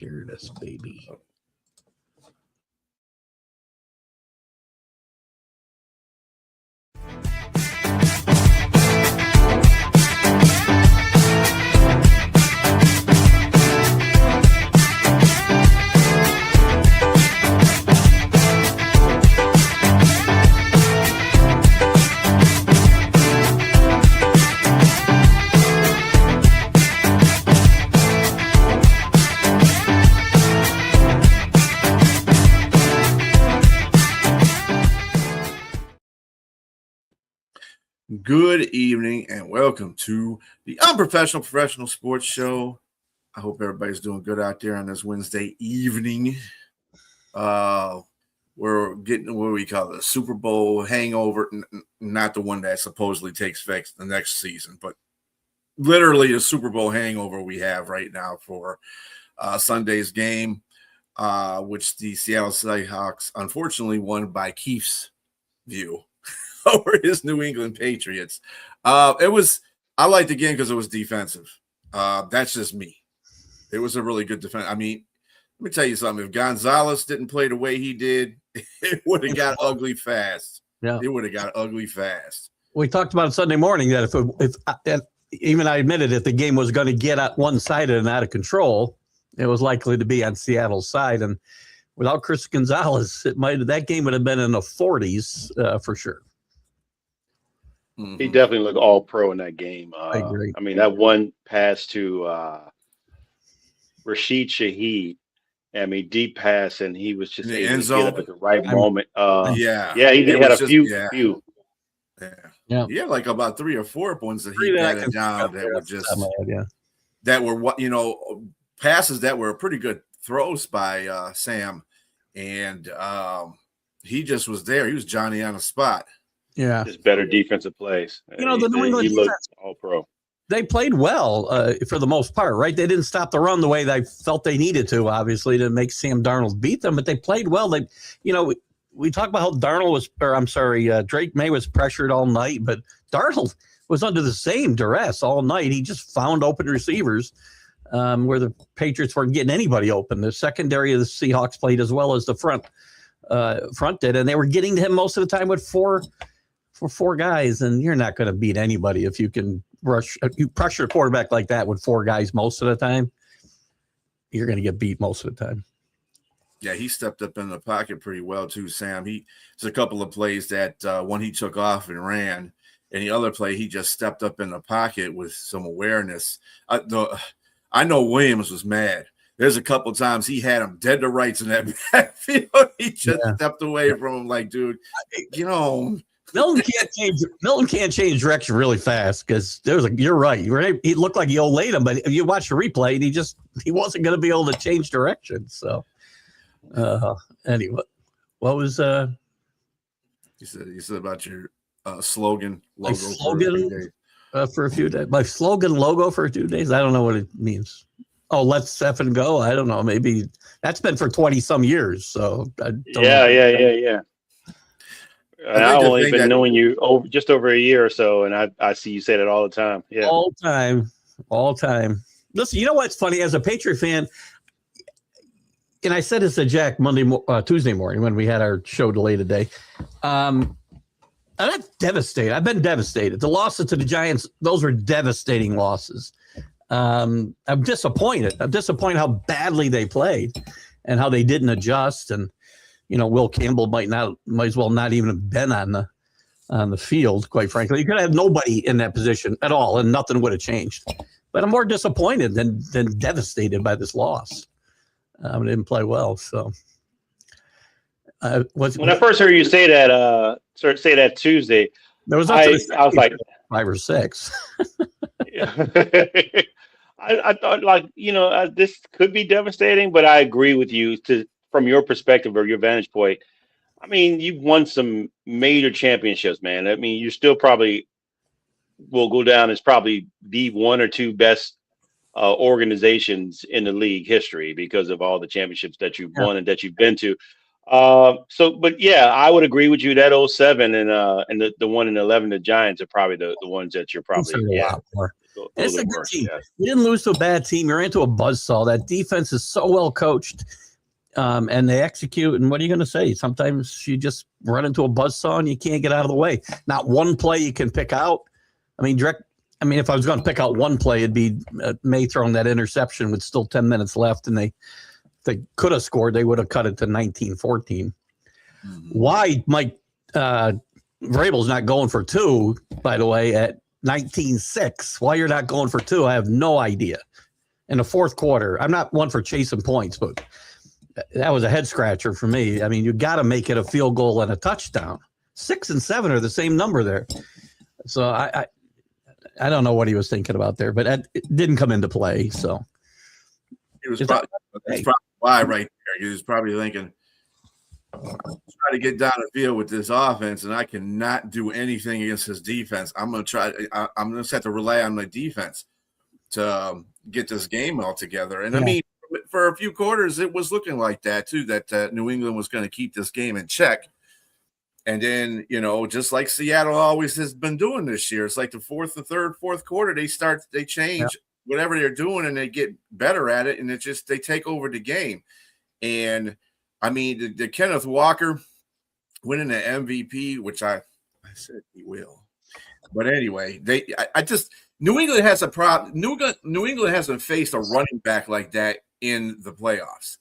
Hear this, baby. Good evening and welcome to the Unprofessional Professional Sports Show. I hope everybody's doing good out there on this Wednesday evening. We're getting what we call the Super Bowl hangover, not the one that supposedly takes effect the next season, but literally the Super Bowl hangover we have right now for Sunday's game, which the Seattle Seahawks unfortunately won by Keith's view over his New England Patriots. I liked the game because it was defensive. That's just me. It was a really good defense. I mean, let me tell you something. If Gonzalez didn't play the way he did, it would have got ugly fast. Yeah, it would have got ugly fast. We talked about Sunday morning that if even I admitted if the game was going to get one-sided and out of control, it was likely to be on Seattle's side. And without Chris Gonzalez, that game would have been in the 40s for sure. He definitely looked all pro in that game. I agree. I mean, that one pass to Rashid Shaheed, I mean, deep pass, and he was just able to get up at the right moment. He had a few. Yeah. He had like about 3 or 4 ones that he batted down that were just that were passes that were pretty good throws by Sam, and he just was there. He was Johnny on the spot. Yeah, just better defensive plays. The New England defense, all pro. They played well for the most part, right? They didn't stop the run the way they felt they needed to, obviously, to make Sam Darnold beat them. But they played well. We talk about how Drake May was pressured all night, but Darnold was under the same duress all night. He just found open receivers where the Patriots weren't getting anybody open. The secondary of the Seahawks played as well as the front did, and they were getting to him most of the time with four guys, and you're not going to beat anybody if you can you pressure a quarterback like that with 4 guys most of the time. You're going to get beat most of the time. Yeah, he stepped up in the pocket pretty well too, Sam. There's a couple of plays that one he took off and ran, and the other play he just stepped up in the pocket with some awareness. I know Williams was mad. There's a couple times he had him dead to rights in that backfield. He just stepped away from him like, dude, Milton can't change direction really fast because you're right. He looked like he olayed him, but if you watch the replay, he wasn't going to be able to change direction. So anyway, what was you said about your slogan logo for a few days? My slogan logo for 2 days. I don't know what it means. Oh, let's F and go. I don't know. Maybe that's been for 20 some years. So I don't know. Yeah. I've only been knowing you just over a year or so, and I see you say that all the time. Yeah, all time. Listen, you know what's funny? As a Patriot fan, and I said this to Jack Tuesday morning when we had our show delayed today. I'm devastated. I've been devastated. The losses to the Giants; those were devastating losses. I'm disappointed. I'm disappointed how badly they played and how they didn't adjust. And Will Campbell might as well not even have been on the field, quite frankly. You could have nobody in that position at all, and nothing would have changed. But I'm more disappointed than devastated by this loss. They didn't play well. So when I first heard you say that Tuesday, I was like 5 or 6. I thought this could be devastating, but I agree with you from your perspective or your vantage point. I mean, you've won some major championships, man. I mean, you still probably will go down as probably the 1 or 2 best organizations in the league history because of all the championships that you've won and that you've been to. But yeah, I would agree with you that 07 and the one in 11, the Giants are probably the ones that you're probably And Those it's are a the good worst. team. Yeah. You didn't lose to a bad team. You're into a buzzsaw. That defense is so well coached, and they execute. And what are you going to say? Sometimes you just run into a buzzsaw and you can't get out of the way. Not one play you can pick out. I mean, if I was going to pick out one play, it'd be May throwing that interception with still 10 minutes left, and they could have scored. They would have cut it to 19-14. Mm-hmm. Why Mike Vrabel's not going for 2, by the way, at 19-6. Why you're not going for 2, I have no idea. In the fourth quarter, I'm not one for chasing points, but that was a head scratcher for me. I mean, you got to make it a field goal and a touchdown. 6 and 7 are the same number there. So I don't know what he was thinking about there, but it didn't come into play. So that's probably why right there. He was probably thinking, try to get down the field with this offense, and I cannot do anything against his defense. I'm going to have to rely on my defense to get this game all together. And I mean, for a few quarters, it was looking like that too, that New England was going to keep this game in check. And then, just like Seattle always has been doing this year, it's like the fourth quarter, they change whatever they're doing and they get better at it. And they take over the game. And I mean, the Kenneth Walker winning the MVP, which I said he will. But anyway, New England has a problem. New England hasn't faced a running back like that in the playoffs.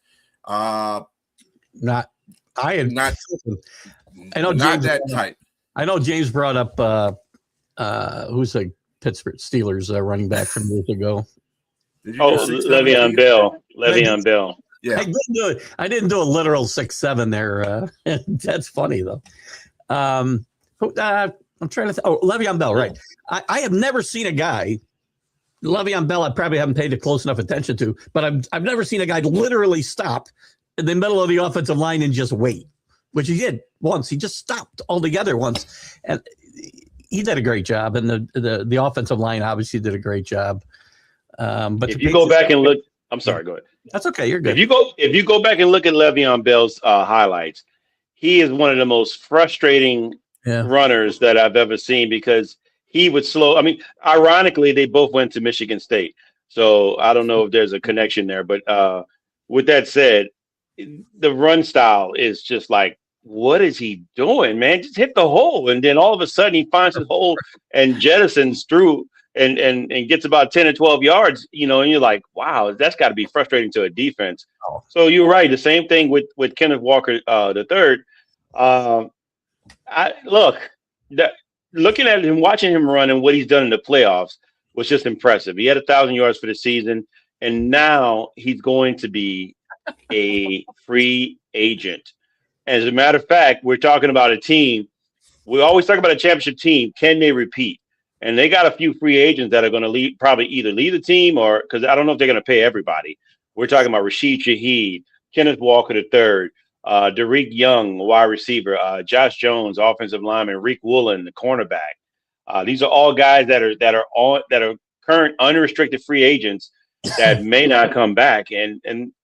I know James, that type. I know James brought up who's the Pittsburgh Steelers running back from years ago. Le'Veon Bell. Le'Veon Bell. Yeah, I didn't do a literal 6'7" there. That's funny though. I'm trying to. Le'Veon Bell, right? I have never seen a guy. Le'Veon Bell, I probably haven't paid close enough attention to, but I've never seen a guy literally stop in the middle of the offensive line and just wait, which he did once. He just stopped altogether once, and he did a great job. And the offensive line obviously did a great job. But if you go back and look, I'm sorry, go ahead. That's okay. You're good. If you go back and look at Le'Veon Bell's highlights, he is one of the most frustrating runners that I've ever seen because he would slow. I mean, ironically, they both went to Michigan State, so I don't know if there's a connection there. But with that said, the run style is just like, what is he doing, man? Just hit the hole, and then all of a sudden he finds his hole and jettisons through. And gets about 10 or 12 yards, and you're like, wow, that's got to be frustrating to a defense. Oh. So you're right. The same thing with Kenneth Walker the third. Looking at him, watching him run and what he's done in the playoffs was just impressive. He had 1,000 yards for the season, and now he's going to be a free agent. As a matter of fact, we're talking about a team. We always talk about a championship team. Can they repeat? And they got a few free agents that are going to probably either leave the team or because I don't know if they're going to pay everybody. We're talking about Rashid Shaheed, Kenneth Walker III, Derek Young, wide receiver, Josh Jones, offensive lineman, Reek Woolen, the cornerback. These are all guys that are current unrestricted free agents that may not come back. And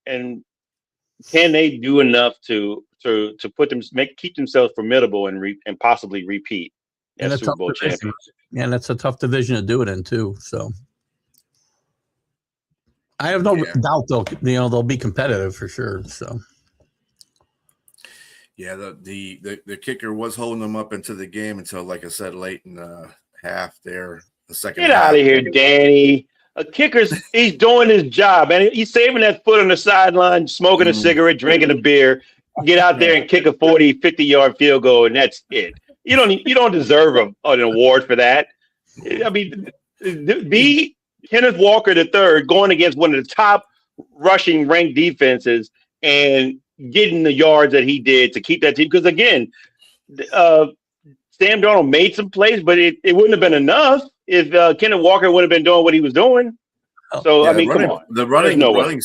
can they do enough to keep themselves formidable and possibly repeat as Super Bowl champions? And that's a tough division to do it in too. So I have no doubt they'll be competitive for sure. So yeah, the kicker was holding them up into the game until, like I said, late in the half there. The second. Get out of here, Danny. A kicker's he's doing his job, and he's saving that foot on the sideline, smoking a cigarette, drinking a beer. Get out there and kick a 40, 50-yard field goal, and that's it. You don't deserve an award for that. I mean, be Kenneth Walker III going against one of the top rushing ranked defenses and getting the yards that he did to keep that team. Because again, Sam Darnold made some plays, but it wouldn't have been enough if Kenneth Walker would have been doing what he was doing. So I mean, come on, the running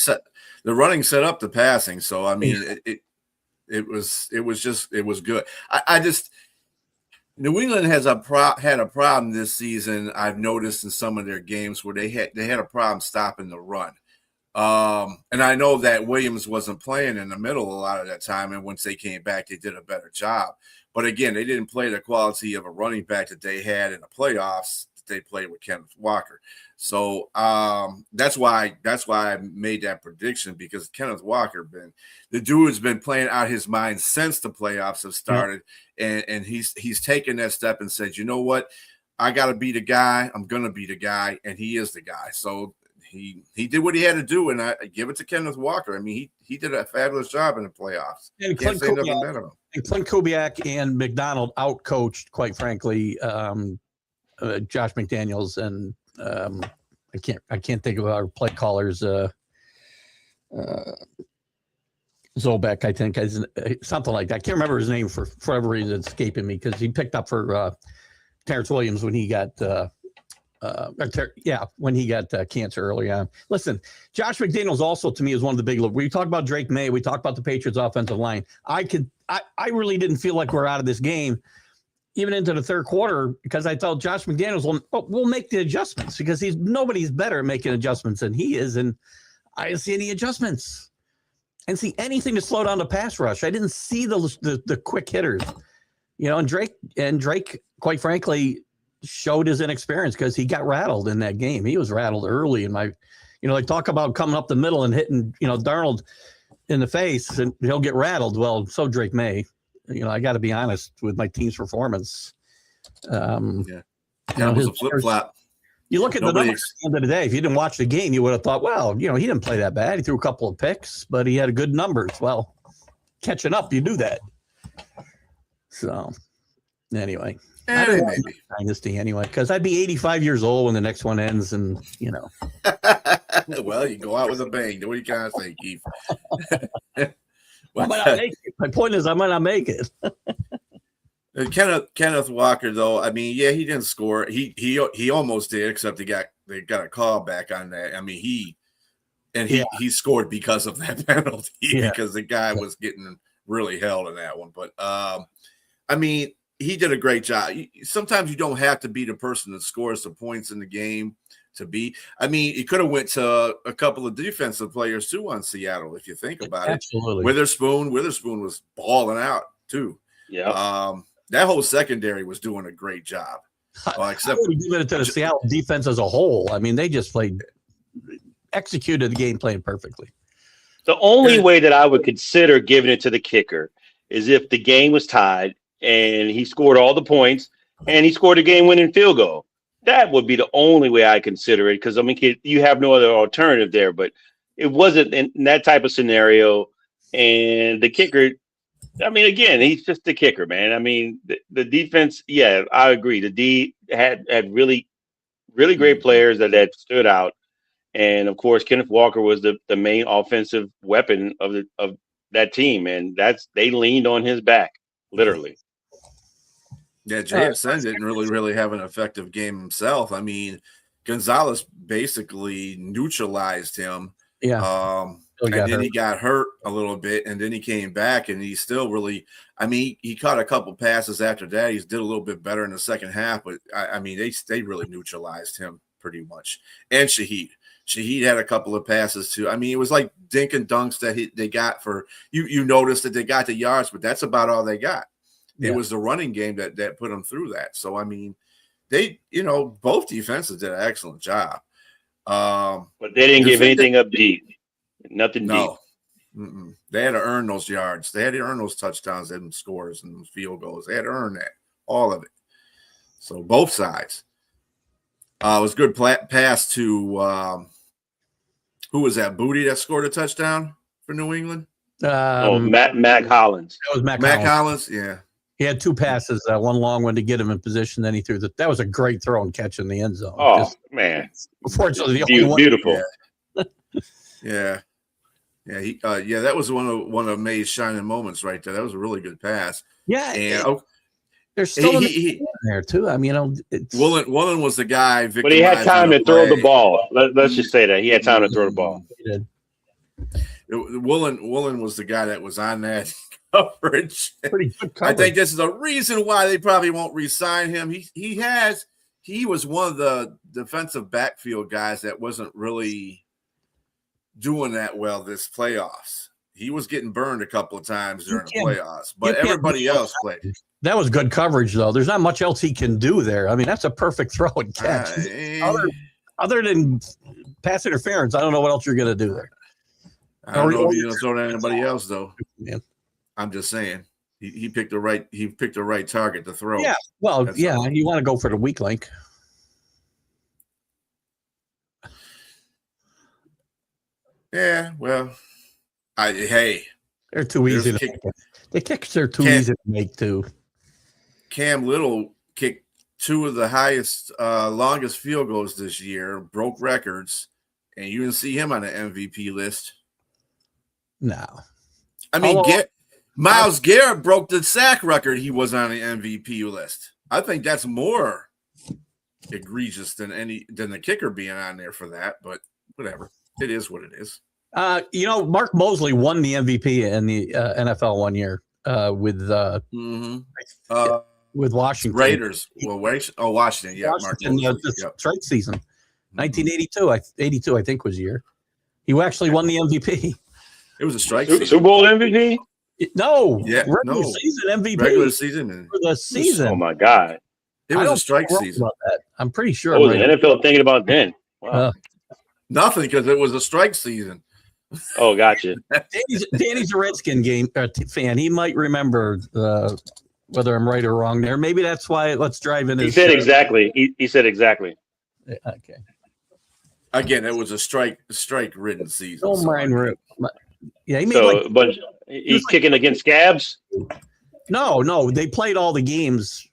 set up the passing. So I mean, it was good. I just. New England has had a problem this season. I've noticed in some of their games where they had a problem stopping the run. And I know that Williams wasn't playing in the middle a lot of that time, and once they came back, they did a better job. But again, they didn't play the quality of a running back that they had in the playoffs they played with Kenneth Walker. So that's why I made that prediction, because Kenneth Walker the dude's been playing out his mind since the playoffs have started, and he's taken that step and said, you know what, I got to be the guy. I'm going to be the guy, and he is the guy. So he did what he had to do, and I give it to Kenneth Walker. I mean, he did a fabulous job in the playoffs. And Can't say nothing better. And Clint Kubiak and McDonald outcoached, quite frankly, Josh McDaniels, and I can't think of our play callers. Zolbeck, I think, something like that. I can't remember his name for whatever reason. It's escaping me, because he picked up for Terrence Williams when he got when he got cancer early on. Listen, Josh McDaniels also, to me, is one of the big. We talked about Drake May. We talked about the Patriots' offensive line. I really didn't feel like we're out of this game, even into the third quarter, because I thought Josh McDaniels will make the adjustments, because nobody's better at making adjustments than he is, and I didn't see any adjustments. I didn't see anything to slow down the pass rush. I didn't see the quick hitters, and Drake, quite frankly, showed his inexperience, because he got rattled in that game. He was rattled early in they talk about coming up the middle and hitting, Darnold in the face, and he'll get rattled. Well, so Drake May. I got to be honest with my team's performance. It was a flip flop. You look at the numbers at the end of the day. If you didn't watch the game, you would have thought, well, he didn't play that bad. He threw a couple of picks, but he had good numbers. Well, catching up, you do that. So, anyway, I don't know dynasty anyway, because I'd be 85 years old when the next one ends, and Well, you go out with a bang. What do you kind of say, Keith? I might not make it. My point is, I might not make it. Kenneth Walker, though, I mean, he didn't score. He almost did, except they got a call back on that. I mean, he scored because of that penalty, because the guy was getting really held in that one. But I mean, he did a great job. Sometimes you don't have to be the person that scores the points in the game to be. I mean, he could have went to a couple of defensive players too on Seattle, if you think about it. Absolutely. Witherspoon was balling out too. Yeah. That whole secondary was doing a great job. Except I would give it to the Seattle defense as a whole. I mean, they just executed the game plan perfectly. The only way that I would consider giving it to the kicker is if the game was tied and he scored all the points and he scored a game-winning field goal. That would be the only way I consider it, because, I mean, you have no other alternative there. But it wasn't in that type of scenario. And the kicker, I mean, again, he's just the kicker, man. I mean, the defense, I agree. The D had really, really great players that stood out. And, of course, Kenneth Walker was the main offensive weapon of that team. And they leaned on his back, literally. Yeah, JSN didn't really have an effective game himself. I mean, Gonzalez basically neutralized him. Yeah. And then he got hurt a little bit, and then he came back, and he still really – I mean, he caught a couple passes after that. He did a little bit better in the second half, but, I mean, they really neutralized him pretty much. And Shaheed had a couple of passes too. I mean, it was like dink and dunks that they got for – you noticed that they got the yards, but that's about all they got. It was the running game that put them through that. So, I mean, both defenses did an excellent job. But they didn't give anything up deep. Nothing deep. Mm-mm. They had to earn those yards. They had to earn those touchdowns and scores and field goals. They had to earn that, all of it. So both sides. It was a good pass to who was that? Booty that scored a touchdown for New England? Mac Hollins. That was Mac Hollins. Yeah. He had two passes, one long one to get him in position. Then he threw that was a great throw and catch in the end zone. Oh, man. Unfortunately, the only one. Beautiful. Yeah. Yeah, that was one of May's shining moments right there. That was a really good pass. Yeah, and there's still in there too. I mean, Woolen was the guy, but he had time to throw the ball. Let's just say that he had time to throw the ball. He did. Woolen was the guy that was on that coverage. Pretty good coverage. I think this is a reason why they probably won't re-sign him. He was one of the defensive backfield guys that wasn't really doing that well this playoffs. he was getting burned a couple of times during the playoffs, you but can't everybody do else played. That was good coverage, though. There's not much else he can do there. I mean, that's a perfect throw and catch. Other than pass interference, I don't know what else you're going to do there. I don't know if you're going to throw it at anybody else, though. Man. I'm just saying. He picked the right target to throw. Yeah, well, you want to go for the weak link. Yeah, well, they're too easy to make. The kicks are too easy to make too. Cam Little kicked 2 of the highest, longest field goals this year, broke records, and you didn't see him on the MVP list. No, I mean, Myles Garrett broke the sack record. He was on the MVP list. I think that's more egregious than the kicker being on there for that. But whatever, it is what it is. Mark Mosley won the MVP in the NFL one year with Washington Raiders. Well, Washington, yeah, Washington, Mark Mosley, strike season, 1982. I think was the year he actually won the MVP. It was a strike season. Super Bowl MVP. Regular season MVP. Regular season for the season. Oh my God! It was a strike season. About that. I'm pretty sure. What was the NFL thinking about then? Wow. Nothing, because it was a strike season. Oh, gotcha. Danny's a Redskin fan. He might remember whether I'm right or wrong there. Maybe that's why Let's Drive In. He said exactly. He said exactly. Okay. Again, it was a strike-ridden season. Oh, mine. Yeah, he made but he's kicking against scabs? No. They played all the games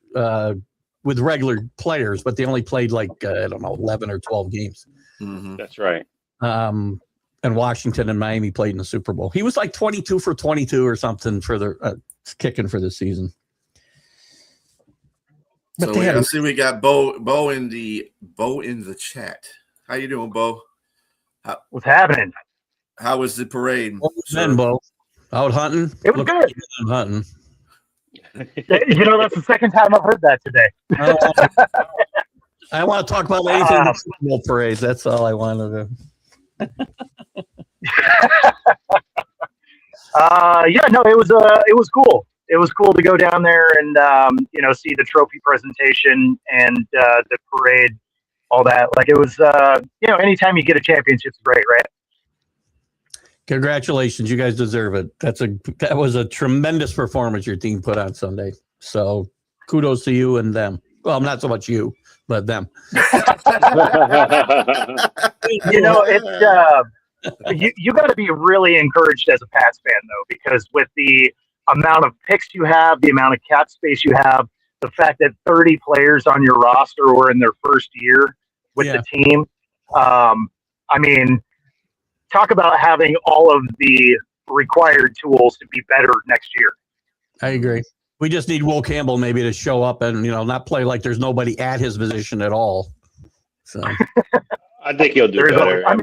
with regular players, but they only played 11 or 12 games. Mm-hmm. That's right. And Washington and Miami played in the Super Bowl. He was like 22 for 22 or something for the kicking for the season. But I see we got Bo in the chat. How you doing, Bo? What's happening? How was the parade? Bo? Out hunting? It was good. Hunting. That's the second time I've heard that today. I want to talk about anything in the Super Bowl parades. That's all I wanted to. It was cool. It was cool to go down there and see the trophy presentation and the parade, all that. Like it was anytime you get a championship, it's great, right? Congratulations, you guys deserve it. That was a tremendous performance your team put on Sunday. So kudos to you and them. Well, not so much you, but them. You got to be really encouraged as a Pats fan, though, because with the amount of picks you have, the amount of cap space you have, the fact that 30 players on your roster were in their first year with the team. Talk about having all of the required tools to be better next year. I agree. We just need Will Campbell maybe to show up and, not play like there's nobody at his position at all. So I think he'll do better. I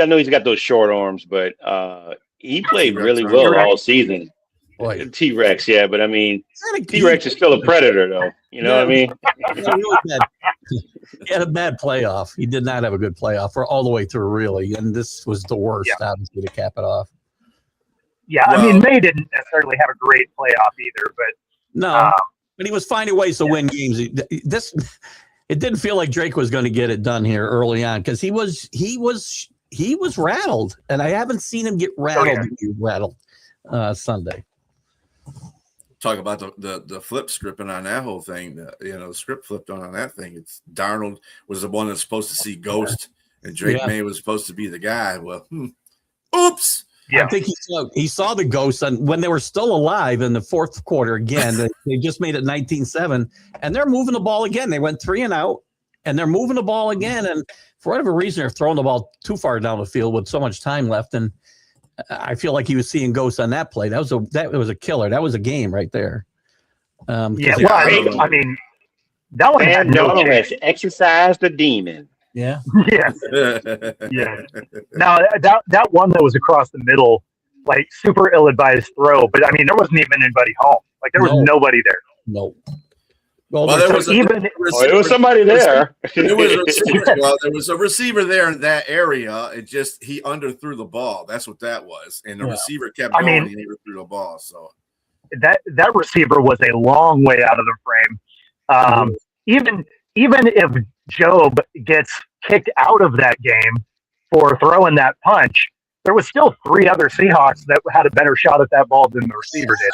know he's got those short arms, but he played really well all season. T-Rex, yeah, but T-Rex is still a predator, though. You know what I mean? He had a bad playoff. He did not have a good playoff for all the way through, really, and this was the worst, obviously, to cap it off. Yeah, May didn't necessarily have a great playoff either, but but he was finding ways to win games. It didn't feel like Drake was going to get it done here early on because he was rattled, and I haven't seen him get rattled Sunday. Talk about the flip scripting on that whole thing. The script flipped on that thing. It's Darnold was the one that's supposed to see Ghost, and Drake May was supposed to be the guy. Well, oops. Yeah. I think he saw the Ghost, and when they were still alive in the fourth quarter again, they just made it 19-7, and they're moving the ball again. They went 3 and out, and they're moving the ball again, and for whatever reason, they're throwing the ball too far down the field with so much time left, and I feel like he was seeing Ghosts on that play. That was a killer. That was a game right there. That one had no chance. Exercise the demon. Yeah. Yeah. Now that one that was across the middle, like super ill-advised throw, but there wasn't even anybody home. Like there was nobody there. No. Well, there was it was somebody there. There was a receiver, there was a receiver there in that area. He underthrew the ball. That's what that was, and the receiver kept going. And he underthrew the ball. So that receiver was a long way out of the frame. Even if Job gets kicked out of that game for throwing that punch, there was still 3 other Seahawks that had a better shot at that ball than the receiver did.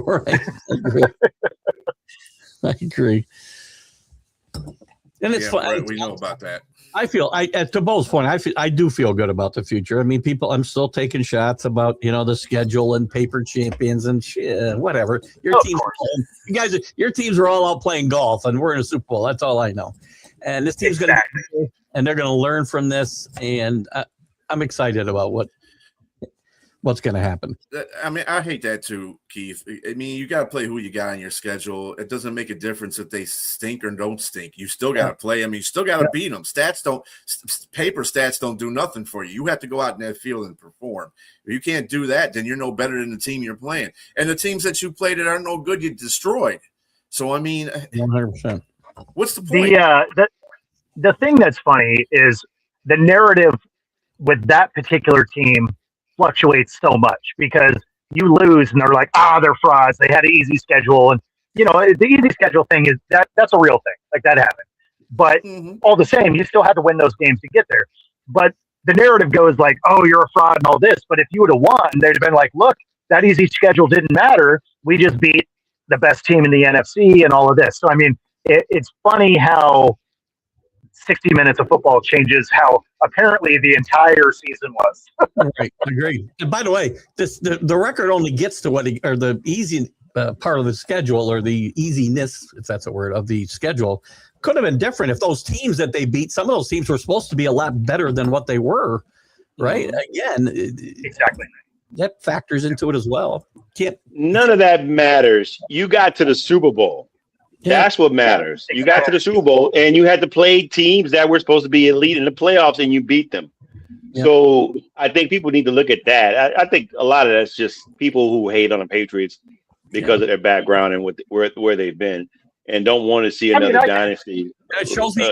Right. I agree. And it's fun. Right, we know about that. I feel to Bo's point, I do feel good about the future. I mean, I'm still taking shots about, the schedule and paper champions and shit, whatever. Your teams are all out playing golf and we're in a Super Bowl. That's all I know. And this team's going to, and they're going to learn from this. And I'm excited about what's going to happen. I mean, I hate that too, Keith. I mean, you got to play who you got on your schedule. It doesn't make a difference if they stink or don't stink. You still got to play. I mean, you still got to beat them. Paper stats don't do nothing for you. You have to go out in that field and perform. If you can't do that, then you're no better than the team you're playing. And the teams that you played that are no good, you destroyed. So, I mean, 100%. What's the point? The thing that's funny is the narrative with that particular team fluctuates so much because you lose and they're like, they're frauds. They had an easy schedule. And, the easy schedule thing is that's a real thing. Like that happened. But all the same, you still had to win those games to get there. But the narrative goes like, you're a fraud and all this. But if you would have won, they'd have been like, look, that easy schedule didn't matter. We just beat the best team in the NFC and all of this. So, I mean, it's funny how 60 minutes of football changes how apparently the entire season was. Right, agreed. And by the way, the record only gets to the easy part of the schedule, or the easiness, if that's a word, of the schedule could have been different if those teams that they beat, some of those teams were supposed to be a lot better than what they were. Right? Again, exactly. That factors into it as well. None of that matters. You got to the Super Bowl. Yeah. That's what matters. You got to the Super Bowl and you had to play teams that were supposed to be elite in the playoffs and you beat them. Yeah. So I think people need to look at that. I think a lot of that's just people who hate on the Patriots because of their background and where they've been and don't want to see another dynasty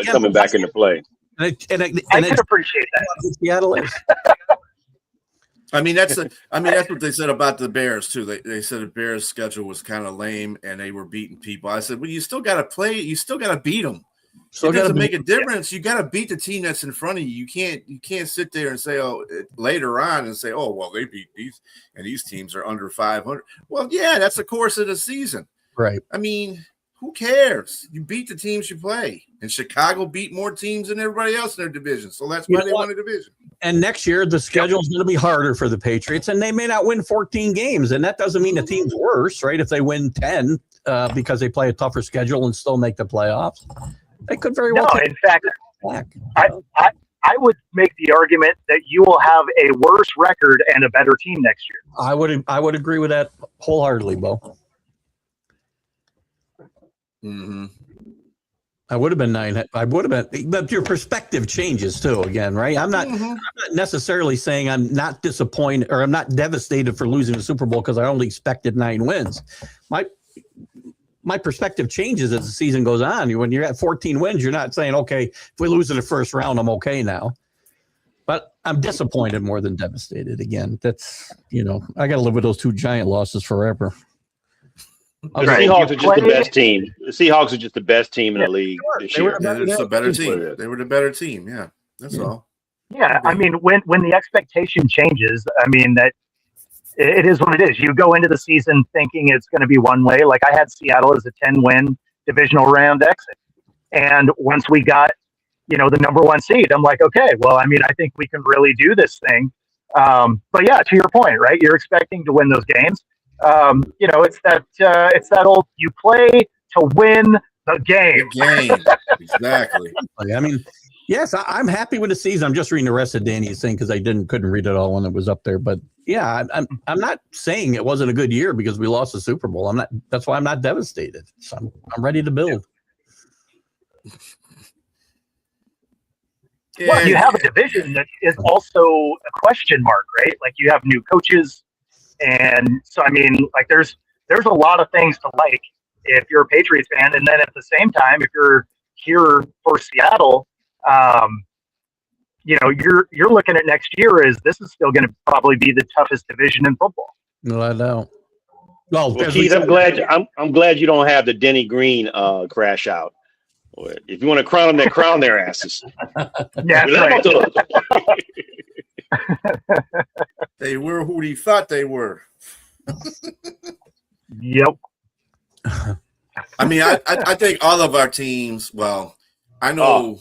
coming back into play. I can appreciate that. Seattle is. I mean, that's what they said about the Bears too. They said the Bears' schedule was kind of lame and they were beating people. I said, well, you still got to play. You still got to beat them. It doesn't make a difference. You got to beat the team that's in front of you. You can't sit there and say, later on and say, well, they beat these and these teams are under 500. Well, yeah, that's the course of the season. Right. I mean, who cares? You beat the teams you play. And Chicago beat more teams than everybody else in their division. So that's why they won the division. And next year, the schedule is going to be harder for the Patriots, and they may not win 14 games. And that doesn't mean the team's worse, right? If they win 10 because they play a tougher schedule and still make the playoffs, they could very well. No, in fact, I would make the argument that you will have a worse record and a better team next year. I would agree with that wholeheartedly, Bo. Mm-hmm. I would have been 9. I would have been, but your perspective changes too. Again, right? I'm not necessarily saying I'm not disappointed or I'm not devastated for losing the Super Bowl because I only expected 9 wins. My perspective changes as the season goes on. When you're at 14 wins, you're not saying, okay, if we lose in the first round, I'm okay now. But I'm disappointed more than devastated. Again, that's I got to live with those 2 giant losses forever. The Seahawks are just the best team. The Seahawks are just the best team in the league this year. It's a better team. They were the better team. Yeah, that's all. Yeah, I mean, when the expectation changes, I mean that it is what it is. You go into the season thinking it's going to be one way. Like I had Seattle as a 10-win divisional round exit, and once we got the number 1 seed, I'm like, okay, well, I mean, I think we can really do this thing. But yeah, to your point, right? You're expecting to win those games. It's that old you play to win the game. Exactly. I mean, yes, I'm happy with the season. I'm just reading the rest of Danny's thing because I couldn't read it all when it was up there. But yeah, I'm not saying it wasn't a good year because we lost the Super Bowl. That's why I'm not devastated. So I'm ready to build. Yeah. Well, you have a division that is also a question mark, right? Like you have new coaches. And so, I mean, like there's a lot of things to like if you're a Patriots fan. And then at the same time, if you're here for Seattle, you're looking at next year as this is still going to probably be the toughest division in football. No, I don't. Well, Keith, I'm glad you don't have the Denny Green crash out. If you want to crown them, then crown their asses. Yeah, right. They were who he thought they were. Yep. I mean, I think all of our teams. Well, I know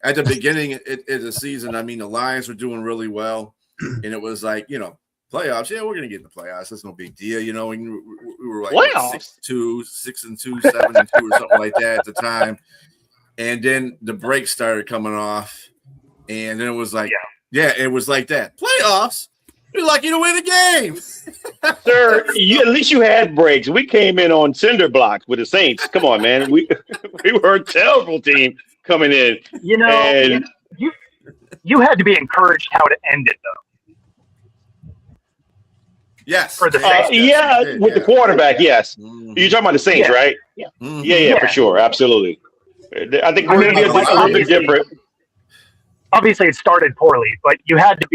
at the beginning of the season, I mean, the Lions were doing really well, and it was like, playoffs. Yeah, we're gonna get in the playoffs. That's no big deal, And we were like 6-2, 6-2, 7-2, or something like that at the time. And then the break started coming off, and then it was like, it was like that. Playoffs. You're lucky to win the game. Sir, at least you had breaks. We came in on cinder blocks with the Saints. Come on, man. We were a terrible team coming in. You had to be encouraged how it ended, though. Yes. For the Saints. With the quarterback, yes. Mm-hmm. You're talking about the Saints, right? Yeah. Mm-hmm. Yeah, for sure. Absolutely. I think we're going to be a little bit different. Obviously, it started poorly, but you had to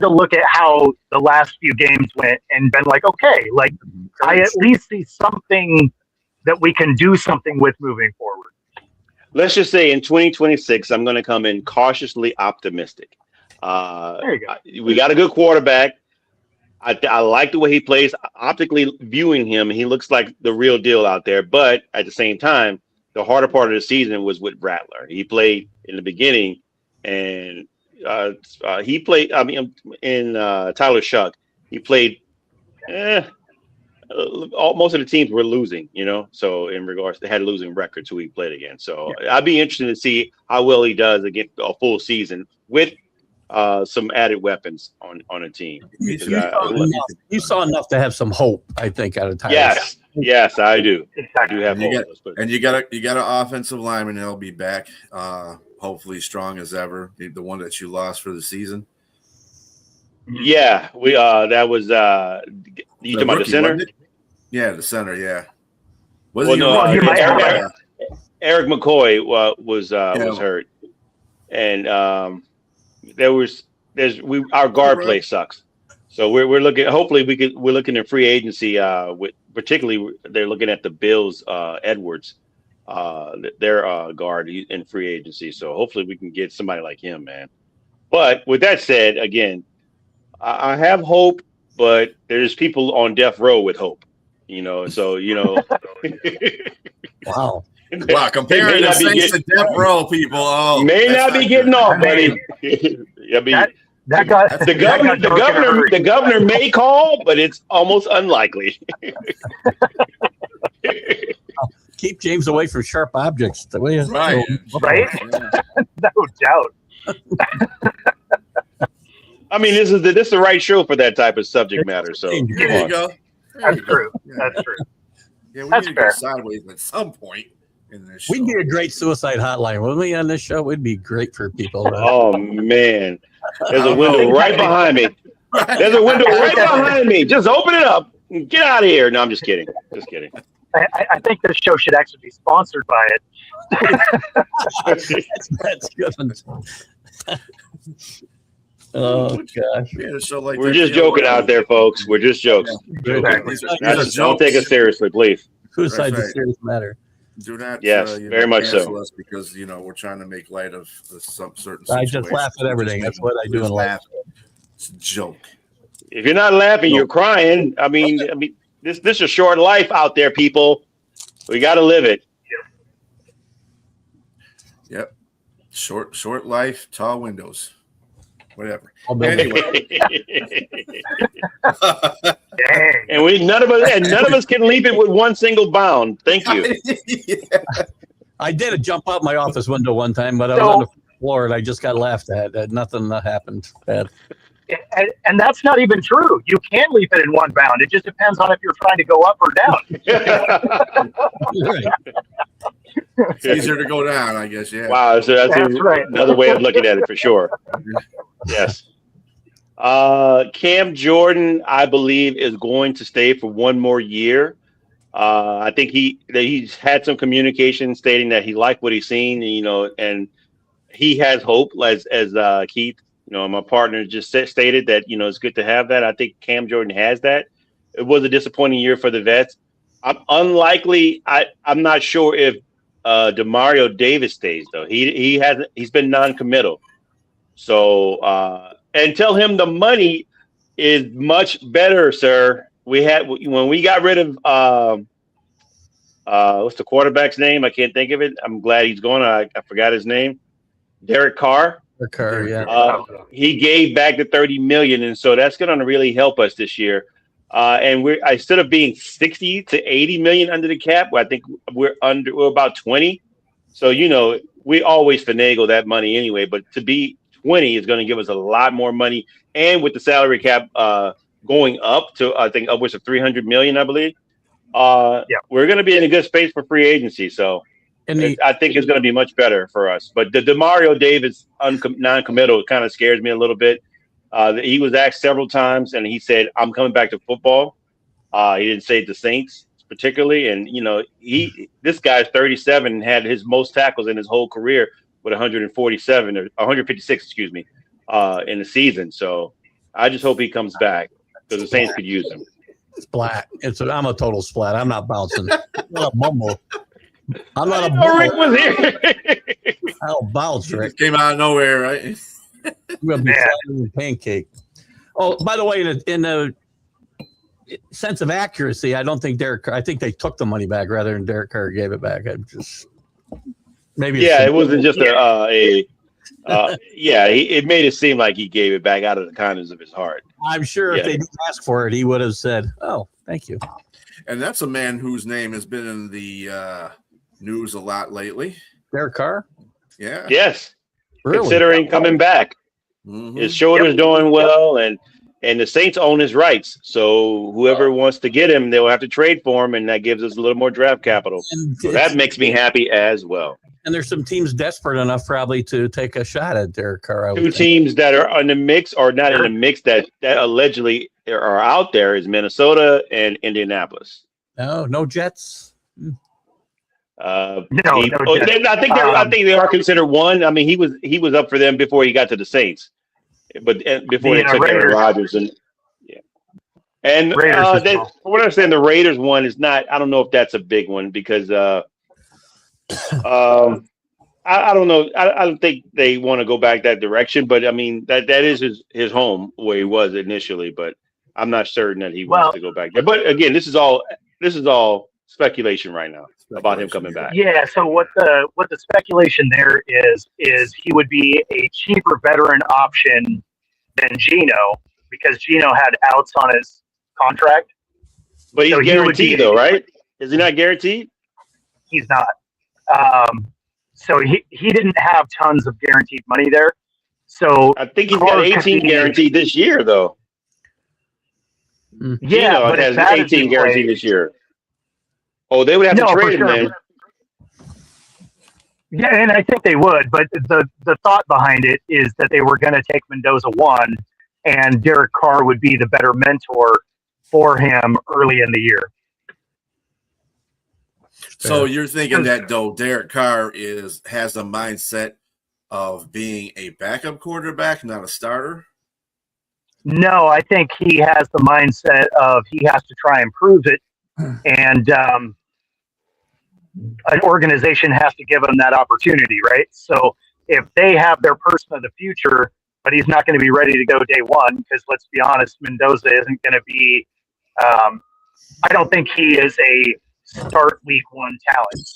look at how the last few games went and been like, okay, like I at least see something that we can do something with moving forward. Let's just say in 2026, I'm going to come in cautiously optimistic. There you go. We got a good quarterback. I like the way he plays. Optically viewing him, he looks like the real deal out there. But at the same time, the harder part of the season was with Rattler. He played in the beginning, and he played. I mean, in Tyler Shuck, he played. Most of the teams were losing, So in regards, they had losing records who he played against. So I'd be interested to see how well he does against a full season with some added weapons on a team. You saw enough to have some hope, I think, out of Tyler. Yes, I do. I do have hope. And you got an offensive lineman that'll be back, hopefully strong as ever. The one that you lost for the season. Yeah, we that was you talking about the center? Yeah, the center. Yeah. Eric McCoy was hurt, and our guard play sucks. So we're looking. Hopefully, we're looking at free agency. With particularly, they're looking at the Bills. Edwards, their guard in free agency. So hopefully, we can get somebody like him, man. But with that said, again, I have hope, but there's people on death row with hope. So Wow. Wow, comparing the Saints to death row people. Oh, may not be getting off, buddy. The governor may call, but it's almost unlikely. Keep James away from sharp objects. The way right? No doubt. I mean, this is the right show for that type of subject matter. So there you go. That's true. That's true. Yeah, we need to go sideways at some point in this show. We'd be a great suicide hotline, wouldn't we, on this show? It'd be great for people. Oh, man. There's a window right behind me. There's a window right behind me. Just open it up. Get out of here. No, I'm just kidding. Just kidding. I think this show should actually be sponsored by it. That's good. Oh gosh, we're just joking out there, folks. We're just jokes. Don't take us seriously, please. Suicide's a serious matter. Do not. Yes, very much so. Us because we're trying to make light of some certain. I just laugh at everything. That's what I do in life. It's a joke. If you're not laughing, you're crying. I mean, this is a short life out there, people. We got to live it. Yep. Short life, tall windows. Whatever. Anyway. And none of us can leap it with one single bound. Thank you. Yeah. I did jump out my office window one time, but I was on the floor and I just got laughed at. Nothing happened bad. And that's not even true. You can leap it in one bound. It just depends on if you're trying to go up or down. Right. It's easier to go down, I guess. Yeah. Wow, so that's right. Another way of looking at it for sure. Yes. Cam Jordan, I believe, is going to stay for one more year. I think he's had some communication stating that he liked what he's seen, and he has hope. As Keith, my partner just stated that it's good to have that. I think Cam Jordan has that. It was a disappointing year for the vets. I'm unlikely. I'm not sure if Demario Davis stays though. He's been non-committal. So and tell him the money is much better, sir. When we got rid of what's the quarterback's name? I can't think of it. I'm glad he's gone. I forgot his name. Derek Carr. Derek Carr, yeah. He gave back the $30 million, and so that's going to really help us this year. And instead of being 60 to 80 million under the cap, I think we're about 20. So we always finagle that money anyway. But to be 20 is going to give us a lot more money, and with the salary cap going up to I think upwards of 300 million, I believe. We're going to be in a good space for free agency. So I think it's going to be much better for us. But the Demario Davis non-committal kind of scares me a little bit. He was asked several times, and he said, "I'm coming back to football." He didn't say the Saints particularly, and this guy's 37 and had his most tackles in his whole career with 147 or 156, excuse me, in the season. So I just hope he comes back because the Saints could use him. Splat. I'm a total splat. I'm not bouncing. I'm not a mumble. I'm not a bumble. Rick was here. I'll bounce, Rick. Came out of nowhere, right? You're gonna be flying a pancake. Oh, by the way, in the sense of accuracy, I don't think Derek Carr. I think they took the money back rather than Derek Carr gave it back. I'm just maybe. Yeah, it wasn't just it made it seem like he gave it back out of the kindness of his heart. I'm sure if they didn't ask for it, he would have said, "Oh, thank you." And that's a man whose name has been in the news a lot lately. Derek Carr? Yeah. Yes. Really? Considering coming back. Mm-hmm. His shoulder's doing well, and the Saints own his rights. So whoever wants to get him, they'll have to trade for him, and that gives us a little more draft capital. So that makes me happy as well. And there's some teams desperate enough probably to take a shot at Derek Carr. Two teams that are in the mix or not in the mix that allegedly are out there is Minnesota and Indianapolis. No Jets. I think they are considered one. I mean, he was up for them before he got to the Saints, but before they took Aaron Rodgers and from what I understand, the Raiders one is not. I don't know if that's a big one because I don't know. I don't think they want to go back that direction. But I mean, that is his home where he was initially. But I'm not certain that he wants to go back there. But again, this is all speculation right now about him coming back. Yeah. So what the speculation there is he would be a cheaper veteran option than Geno because Geno had outs on his contract. But he's guaranteed though, right? Is he not guaranteed? He's not. So he didn't have tons of guaranteed money there. So I think he's got 18 guaranteed this year though. Yeah, Geno has 18 guaranteed this year. Oh, they would have to trade him then. Yeah, and I think they would, but the thought behind it is that they were going to take Mendoza 1, and Derek Carr would be the better mentor for him early in the year. So you're thinking that though Derek Carr has the mindset of being a backup quarterback, not a starter? No, I think he has the mindset of he has to try and prove it, and an organization has to give him that opportunity, right? So if they have their person of the future, but he's not going to be ready to go day one, because let's be honest, Mendoza isn't going to be I don't think he is a start week one talent.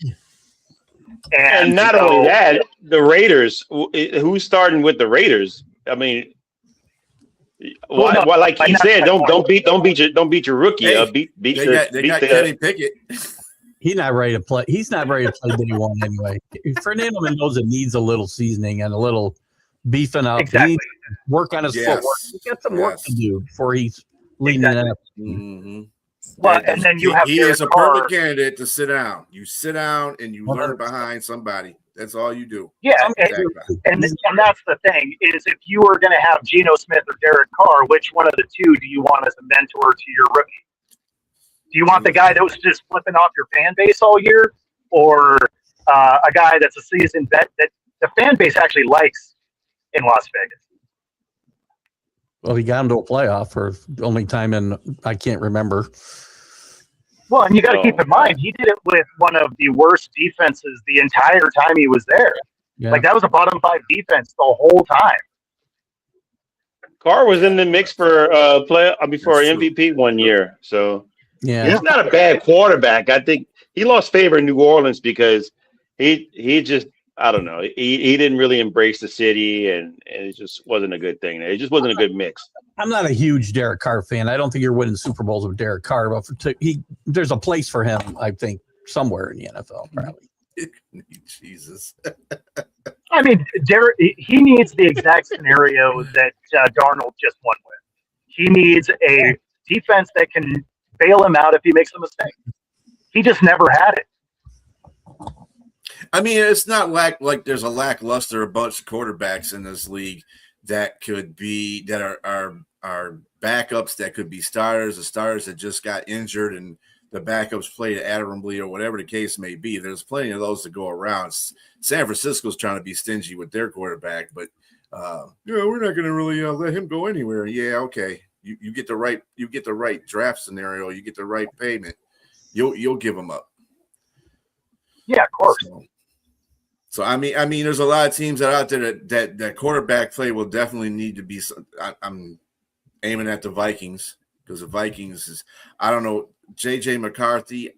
And not only that, the Raiders, who's starting with the Raiders? I mean, like he said, don't beat your rookie. They got Kenny Pickett. He's not ready to play. He's not ready to play day one anyway. Fernando Mendoza needs a little seasoning and a little beefing up. Exactly. He needs to work on his footwork. He's got some work to do before he's leading it up. Mm-hmm. Well, and then you have he is a perfect candidate to sit down. You sit down and you 100%. Learn behind somebody. That's all you do. Yeah, and that's the thing is if you are going to have Geno Smith or Derek Carr, which one of the two do you want as a mentor to your rookie? Do you want the guy that was just flipping off your fan base all year, or a guy that's a seasoned vet that the fan base actually likes in Las Vegas? Well, he got into a playoff for the only time in I can't remember. Well, and you got to keep in mind, he did it with one of the worst defenses the entire time he was there. Yeah. Like, that was a bottom 5 defense the whole time. Carr was in the mix for MVP one year, so Yeah. he's not a bad quarterback. I think he lost favor in New Orleans because he just, I don't know, he didn't really embrace the city, and it just wasn't a good thing. It just wasn't a good mix. I'm not a huge Derek Carr fan. I don't think you're winning Super Bowls with Derek Carr, but there's a place for him, I think, somewhere in the NFL, probably. Jesus. I mean, Derek, he needs the exact scenario that Darnold just won with. He needs a defense that can bail him out if he makes a mistake. He just never had it. I mean, it's not like there's a lackluster a bunch of quarterbacks in this league that could be that are backups that could be starters, the starters that just got injured and the backups played admirably or whatever the case may be. There's plenty of those to go around. San Francisco's trying to be stingy with their quarterback, but we're not going to really let him go anywhere. Yeah, okay. You get the right draft scenario, you get the right payment, you'll give him up. Yeah, of course. So I mean, there's a lot of teams that are out there that quarterback play will definitely need to be. I'm aiming at the Vikings because the Vikings is, I don't know, J.J. McCarthy.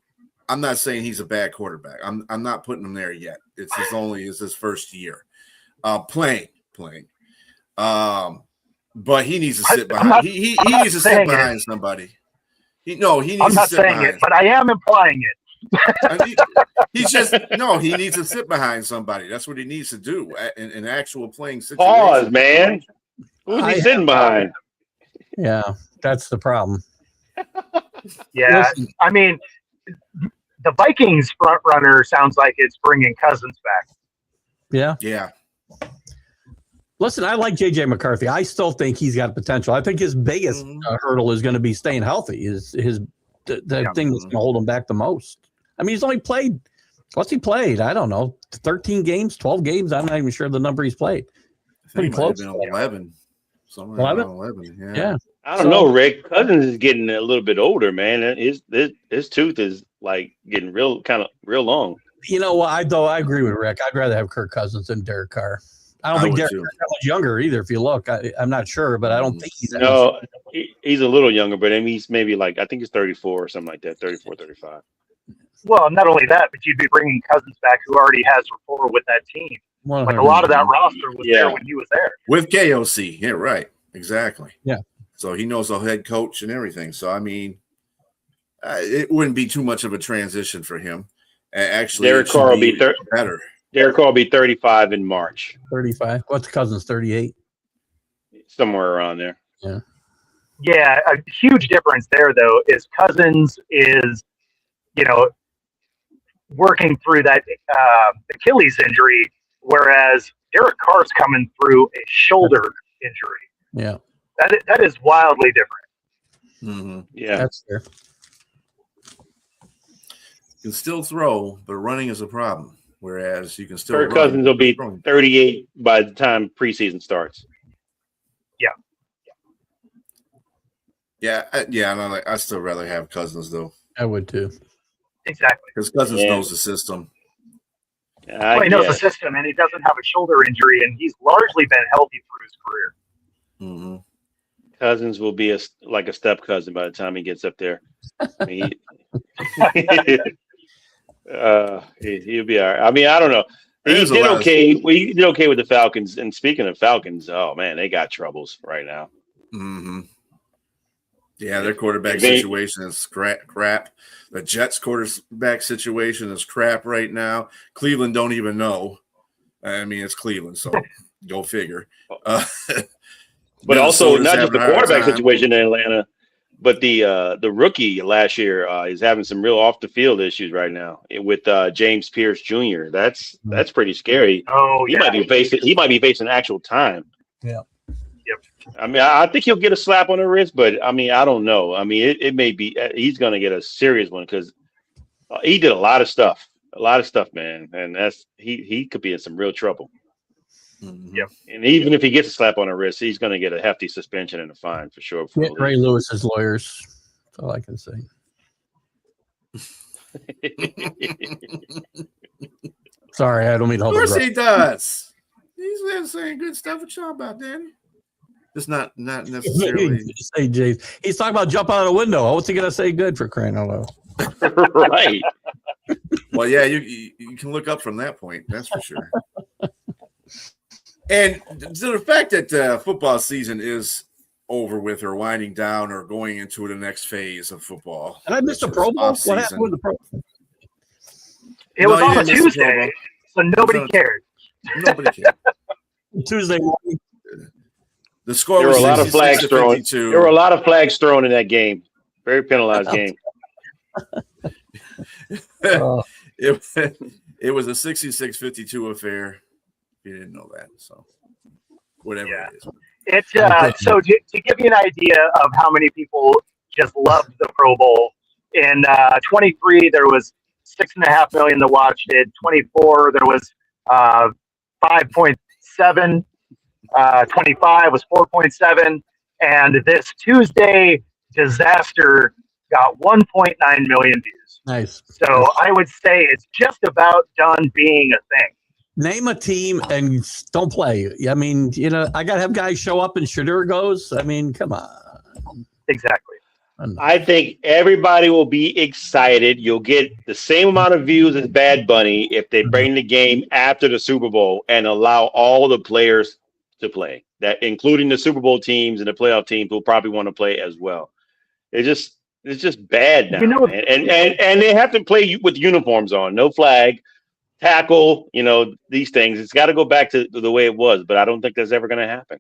I'm not saying he's a bad quarterback. I'm not putting him there yet. It's his first year playing. But he needs to sit behind. He needs to sit behind somebody. He needs to sit behind. I'm not saying it, but I am implying it. He needs to sit behind somebody. That's what he needs to do in an actual playing situation. Pause, man. Who's he sitting behind? Yeah, that's the problem. Yeah, listen, I mean, the Vikings front runner sounds like it's bringing Cousins back. Yeah. Listen, I like J.J. McCarthy. I still think he's got potential. I think his biggest hurdle is going to be staying healthy. The thing that's going to hold him back the most. I mean, he's only played – what's he played? I don't know, 13 games, 12 games? I'm not even sure the number he's played. Pretty close. 11. 11, yeah. I don't know, Rick. Cousins is getting a little bit older, man. His tooth is, like, getting real long. You know what? I agree with Rick. I'd rather have Kirk Cousins than Derek Carr. I don't think Derek Carr's that much younger either. If you look, I'm not sure, but I don't think he's that much. He's a little younger, but I mean, he's maybe I think he's 34 or something like that, 34, 35. Well, not only that, but you'd be bringing Cousins back, who already has rapport with that team. 100%. Like, a lot of that roster was there when he was there. With KOC, yeah, right, exactly. Yeah. So he knows the head coach and everything. So I mean, it wouldn't be too much of a transition for him. Actually, Derek Carr will be better. Derek Carr will be 35 in March. 35. What's Cousins? 38. Somewhere around there. Yeah. Yeah, a huge difference there, though, is Cousins is, working through that Achilles injury, whereas Derek Carr's coming through a shoulder injury. Yeah. That is wildly different. Mm-hmm. Yeah. That's fair. You can still throw, but running is a problem. Whereas you can still Kirk Cousins will be 38 by the time preseason starts. Yeah. I still rather have Cousins, though. I would too. Exactly. Because Cousins knows the system. Well, he knows the system, and he doesn't have a shoulder injury, and he's largely been healthy through his career. Mm-hmm. Cousins will be like a step cousin by the time he gets up there. He'll be all right. I mean, I don't know. He did okay. He did okay with the Falcons. And speaking of Falcons, oh man, they got troubles right now. Mm-hmm. Yeah, their quarterback situation is crap. The Jets' quarterback situation is crap right now. Cleveland don't even know. I mean, it's Cleveland, so go figure. But also, not just the quarterback situation in Atlanta, but the rookie last year is having some real off the field issues right now with James Pierce Jr. That's pretty scary. Oh, he might be facing actual time. Yeah. Yep. I mean, I think he'll get a slap on the wrist, but I mean, I don't know. I mean, it may be he's going to get a serious one because he did a lot of stuff, man, and he could be in some real trouble. Mhm. Yep. And even if he gets a slap on the wrist, he's going to get a hefty suspension and a fine for sure. Get Ray Lewis's lawyers. That's all I can say. Sorry, I don't mean to Of hold course it. he does. He's saying good stuff with y'all about Danny. Just not necessarily. Say, James. He's talking about jumping out a window. What's he gonna say good for crying out loud? Right. Well, yeah, you can look up from that point. That's for sure. And to the fact that football season is over with, or winding down, or going into the next phase of football. And I missed the Pro Bowl. What happened with the Pro Bowl? It was on a Tuesday, so nobody cared. Nobody cared. Tuesday morning. The score There were was a lot of flags thrown. 52. There were a lot of flags thrown in that game. Very penalized game. It was a 66-52 affair. You didn't know that, so whatever it is. It's so to give you an idea of how many people just loved the Pro Bowl. In 23, there was 6.5 million that watched it. 24, there was 5.7. 25 was 4.7, and this Tuesday disaster got 1.9 million views. Nice. So I would say it's just about done being a thing. Name a team and don't play. I mean, I got to have guys show up and Shadur goes. I mean, come on. Exactly. I think everybody will be excited. You'll get the same amount of views as Bad Bunny if they bring the game after the Super Bowl and allow all the players to play, that including the Super Bowl teams and the playoff teams will probably want to play as well. It's just bad now. And they have to play with uniforms on, no flag, tackle, these things. It's got to go back to the way it was, but I don't think that's ever going to happen.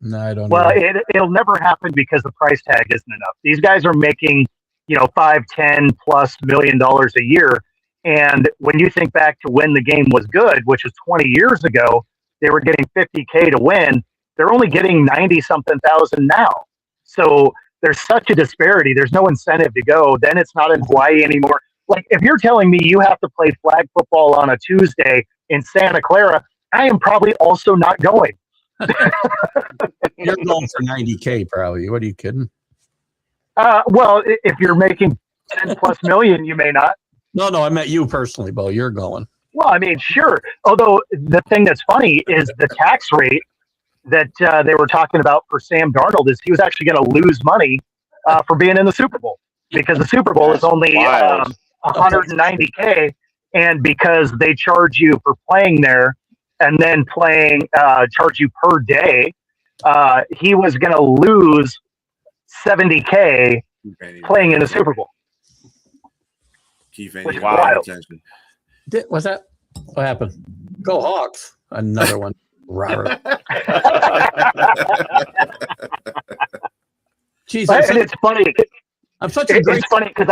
No, I don't know. Well, it'll never happen because the price tag isn't enough. These guys are making, $5-10+ million a year. And when you think back to when the game was good, which was 20 years ago, they were getting $50K to win. They're only getting 90-something thousand now. So there's such a disparity. There's no incentive to go. Then it's not in Hawaii anymore. Like, if you're telling me you have to play flag football on a Tuesday in Santa Clara, I am probably also not going. You're going for 90K probably. What are you kidding? Well, if you're making 10+ million, you may not. No, I meant you personally, Bo. You're going. Well, I mean, sure. Although the thing that's funny is the tax rate that they were talking about for Sam Darnold is he was actually going to lose money for being in the Super Bowl, because the Super Bowl is only 190K, and because they charge you for playing there and then charge you per day, he was going to lose 70K playing in the Super Bowl. Keith Which is Van wild. attention. What's that? What happened? Go Hawks. Another one. Robert. Jeez, And it's funny. I'm such a great. It's funny because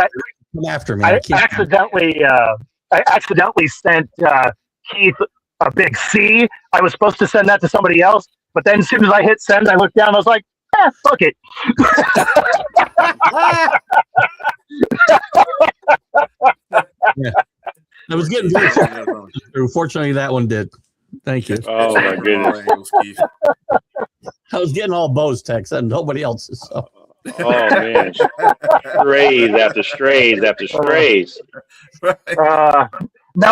Come after me. I accidentally sent Keith a big C. I was supposed to send that to somebody else, but then as soon as I hit send, I looked down. I was like, fuck it. Yeah. I was getting very fortunately that one did. Thank you. Oh my goodness. I was getting all Bo's texts and nobody else's. So. Oh man. Strays after strays after strays. No,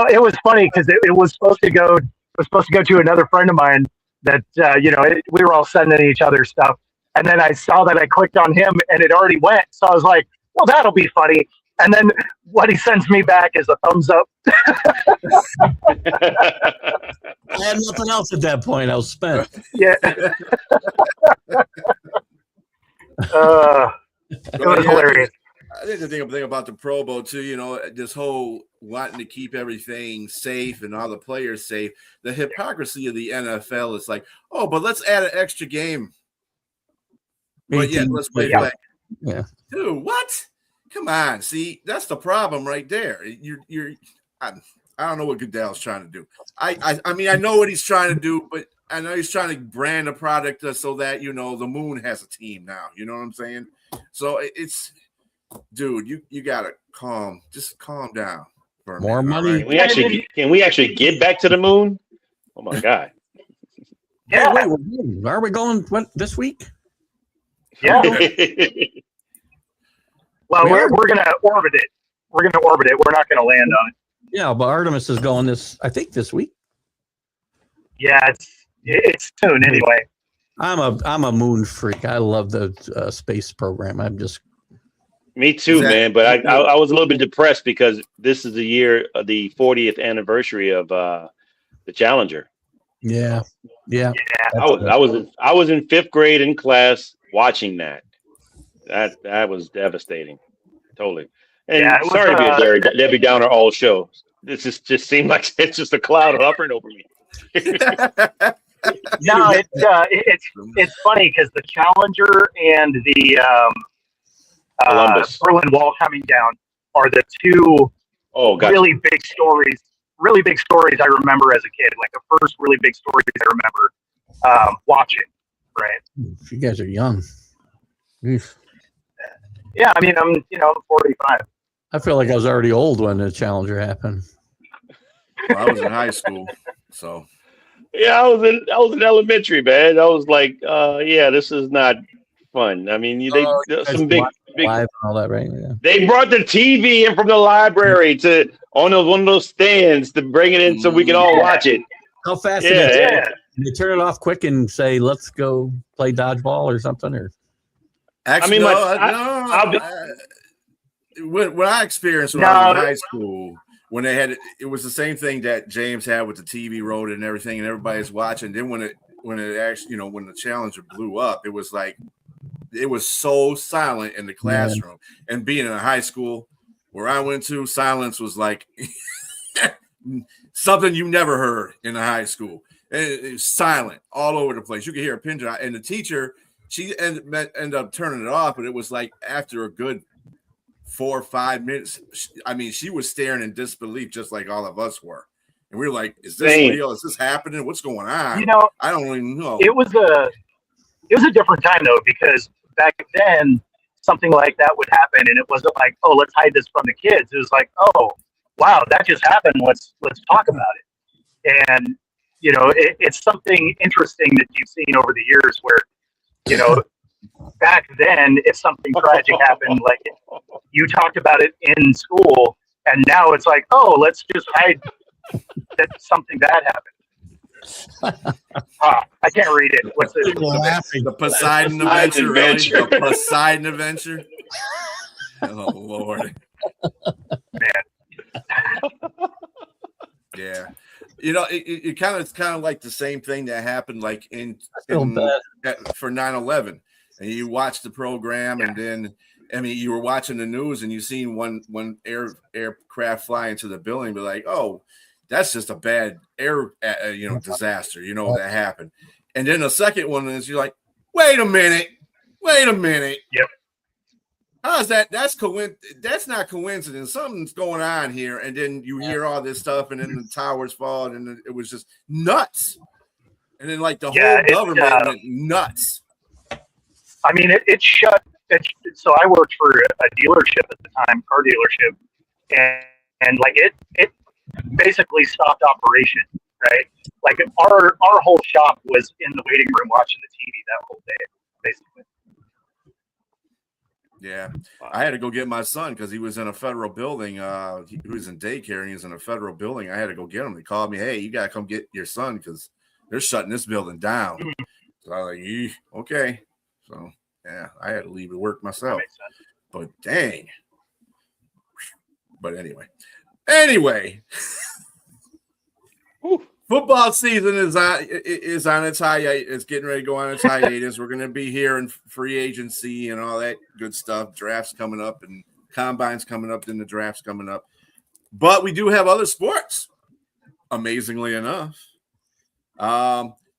it was funny because it was supposed to go to another friend of mine that we were all sending each other stuff, and then I saw that I clicked on him and it already went, so I was like, well, that'll be funny. And then what he sends me back is a thumbs up. I had nothing else at that point. I was spent. Yeah. It was hilarious. I think the thing about the Pro Bowl too, this whole wanting to keep everything safe and all the players safe, the hypocrisy of the NFL is like, oh, but let's add an extra game. But yeah, let's play flag. Yeah. Dude, what? Come on, see, that's the problem right there. I don't know what Goodell's trying to do. I mean, I know what he's trying to do, but I know he's trying to brand a product so that the moon has a team now. You know what I'm saying? So it's, dude, you gotta calm down. For More minute, money. right? Can we actually get back to the moon? Oh my God! Yeah. Wait, are we going this week? Yeah. Well, we're going to orbit it. We're going to orbit it. We're not going to land on it. Yeah, but Artemis is going this week. Yeah, it's soon anyway. I'm a moon freak. I love the space program. I'm just Me too, man. But I was a little bit depressed because this is the year of the 40th anniversary of the Challenger. yeah. I was in 5th grade in class watching that. That was devastating. Totally. And sorry to be a Debbie Downer all show. This just seemed like it's just a cloud hovering over me. No, it's funny because the Challenger and the Berlin Wall coming down are the two really big stories. Really big stories I remember as a kid. Like the first really big stories I remember watching. Right. You guys are young. Oof. Yeah, I mean I'm 45. I feel like I was already old when the Challenger happened. Well, I was in high school, so. Yeah, I was in elementary, man. I was like, this is not fun. I mean, some big live and all that, right? Yeah. They brought the TV in from the library to on one of those stands to bring it in so we can all watch it. How fast did they turn it off quick and say, "Let's go play dodgeball" or something? Or actually, when I experienced when I was in high school. When they had it was the same thing that James had with the TV road and everything, and everybody's watching. Then when it actually, when the Challenger blew up, it was like it was so silent in the classroom. Yeah. And being in a high school where I went to, silence was like something you never heard in a high school. It was silent all over the place. You could hear a pin drop, and the teacher she ended up turning it off, but it was like after a good 4 or 5 minutes. I mean, she was staring in disbelief, just like all of us were. And we were like, "Is this real? Is this happening? What's going on?" I don't even know. It was a different time though, because back then something like that would happen, and it wasn't like, "Oh, let's hide this from the kids." It was like, "Oh, wow, that just happened. Let's talk about it." And it's something interesting that you've seen over the years, where back then, if something tragic happened, like you talked about it in school, and now it's like, oh, let's just hide that something bad happened. I can't read it. What's the Poseidon Adventure? Really? The Poseidon Adventure? Oh Lord, man. Yeah. It's kind of like the same thing that happened like for 9/11. And you watch the program, and then you were watching the news, and you seen one aircraft fly into the building, but like, oh, that's just a bad disaster, that happened. And then the second one is you're like, wait a minute. Yep. How's that? That's not coincidence. Something's going on here. And then you hear all this stuff, and then the towers fall, and then it was just nuts. And then like the whole government went nuts. I mean, it shut. So I worked for a dealership at the time, car dealership, and like it basically stopped operation, right? Like our whole shop was in the waiting room watching the TV that whole day, basically. Yeah, I had to go get my son because he was in a federal building. He was in daycare, and he was in a federal building. I had to go get him. They called me, "Hey, you gotta come get your son because they're shutting this building down." So I was like, "Okay." So yeah, I had to leave to work myself. But dang. But anyway. Football season is on its hiatus. It's getting ready to go on its hiatus. We're going to be here in free agency and all that good stuff. Drafts coming up and combines coming up. Then the drafts coming up. But we do have other sports, amazingly enough.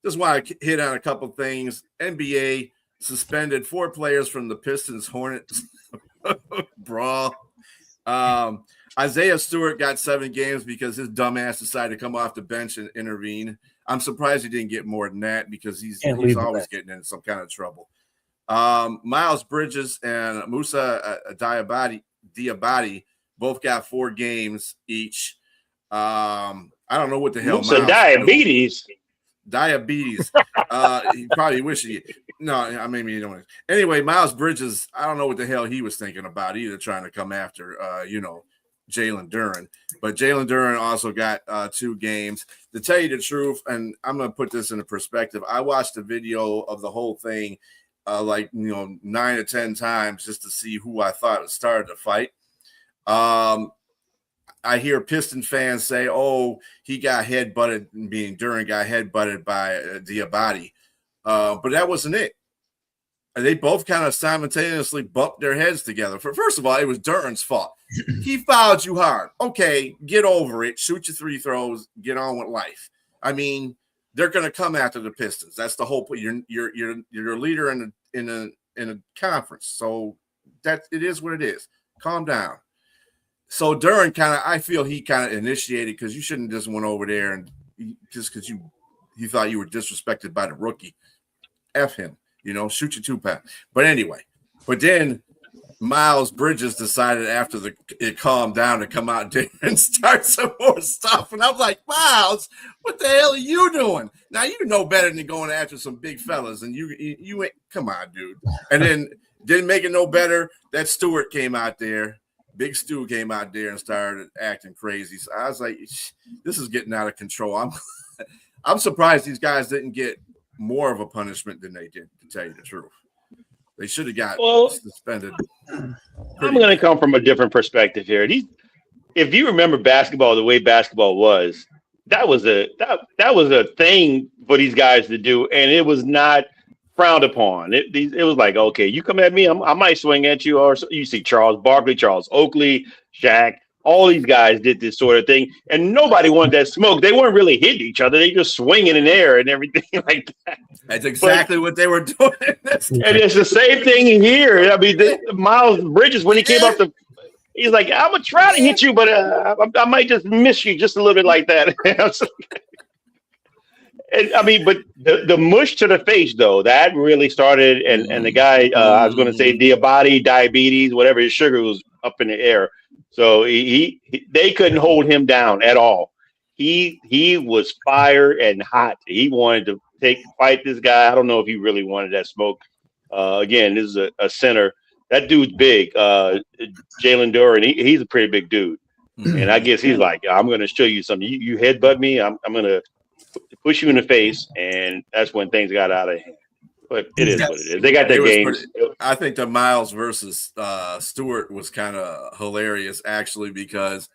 Just want to hit on a couple things. NBA suspended 4 players from the Pistons Hornets brawl. Isaiah Stewart got 7 games because his dumbass decided to come off the bench and intervene. I'm surprised he didn't get more than that because he's always getting in some kind of trouble. Miles Bridges and Musa Diabate both got 4 games each. I don't know what the hell. Musa diabetes. He probably wish he. No, I mean you don't. Anyway, Miles Bridges. I don't know what the hell he was thinking about either, trying to come after Jalen Duren. But Jalen Duren also got 2 games. To tell you the truth, and I'm going to put this into perspective, I watched the video of the whole thing 9 or 10 times just to see who I thought started the fight. I hear Piston fans say, oh, he got headbutted, being Duren got headbutted by Diabate. But that wasn't it. They both kind of simultaneously bumped their heads together. First of all, it was Duren's fault. He fouled you hard. Okay, get over it. Shoot your 3 throws. Get on with life. I mean, they're going to come after the Pistons. That's the whole point. You're a leader in a conference, so that it is what it is. Calm down. So Duren I feel he kind of initiated, because you shouldn't just went over there and just because you thought you were disrespected by the rookie. F him. Shoot your 2-pack. But anyway, then Miles Bridges decided after it calmed down to come out there and start some more stuff. And I'm like, Miles, what the hell are you doing? Now, you know better than going after some big fellas. And you ain't, come on, dude. And then didn't make it no better. That Stewart came out there. Big Stu came out there and started acting crazy. So I was like, this is getting out of control. I'm surprised these guys didn't get more of a punishment than they did, to tell you the truth. They should have got suspended. I'm going to come from a different perspective here. If you remember basketball, the way basketball was, that was a thing for these guys to do, and it was not frowned upon. It was like, okay, you come at me, I might swing at you. Or you see Charles Barkley, Charles Oakley, Shaq. All these guys did this sort of thing, and nobody wanted that smoke. They weren't really hitting each other. They just swinging in the air and everything like that. That's exactly what they were doing. And it's the same thing here. I mean, Miles Bridges, when he came up he's like, I'm going to try to hit you, but I might just miss you just a little bit like that. And I mean, but the mush to the face, though, that really started. And the guy, I was going to say diabetes, whatever, his sugar was up in the air. So they couldn't hold him down at all. He was fire and hot. He wanted to fight this guy. I don't know if he really wanted that smoke. Again, this is a center. That dude's big. Jalen Duren, he's a pretty big dude. And I guess he's like, I'm going to show you something. You headbutt me, I'm going to push you in the face. And that's when things got out of hand. But it is what it is. They got their games. I think the Miles versus Stewart was kind of hilarious, actually, because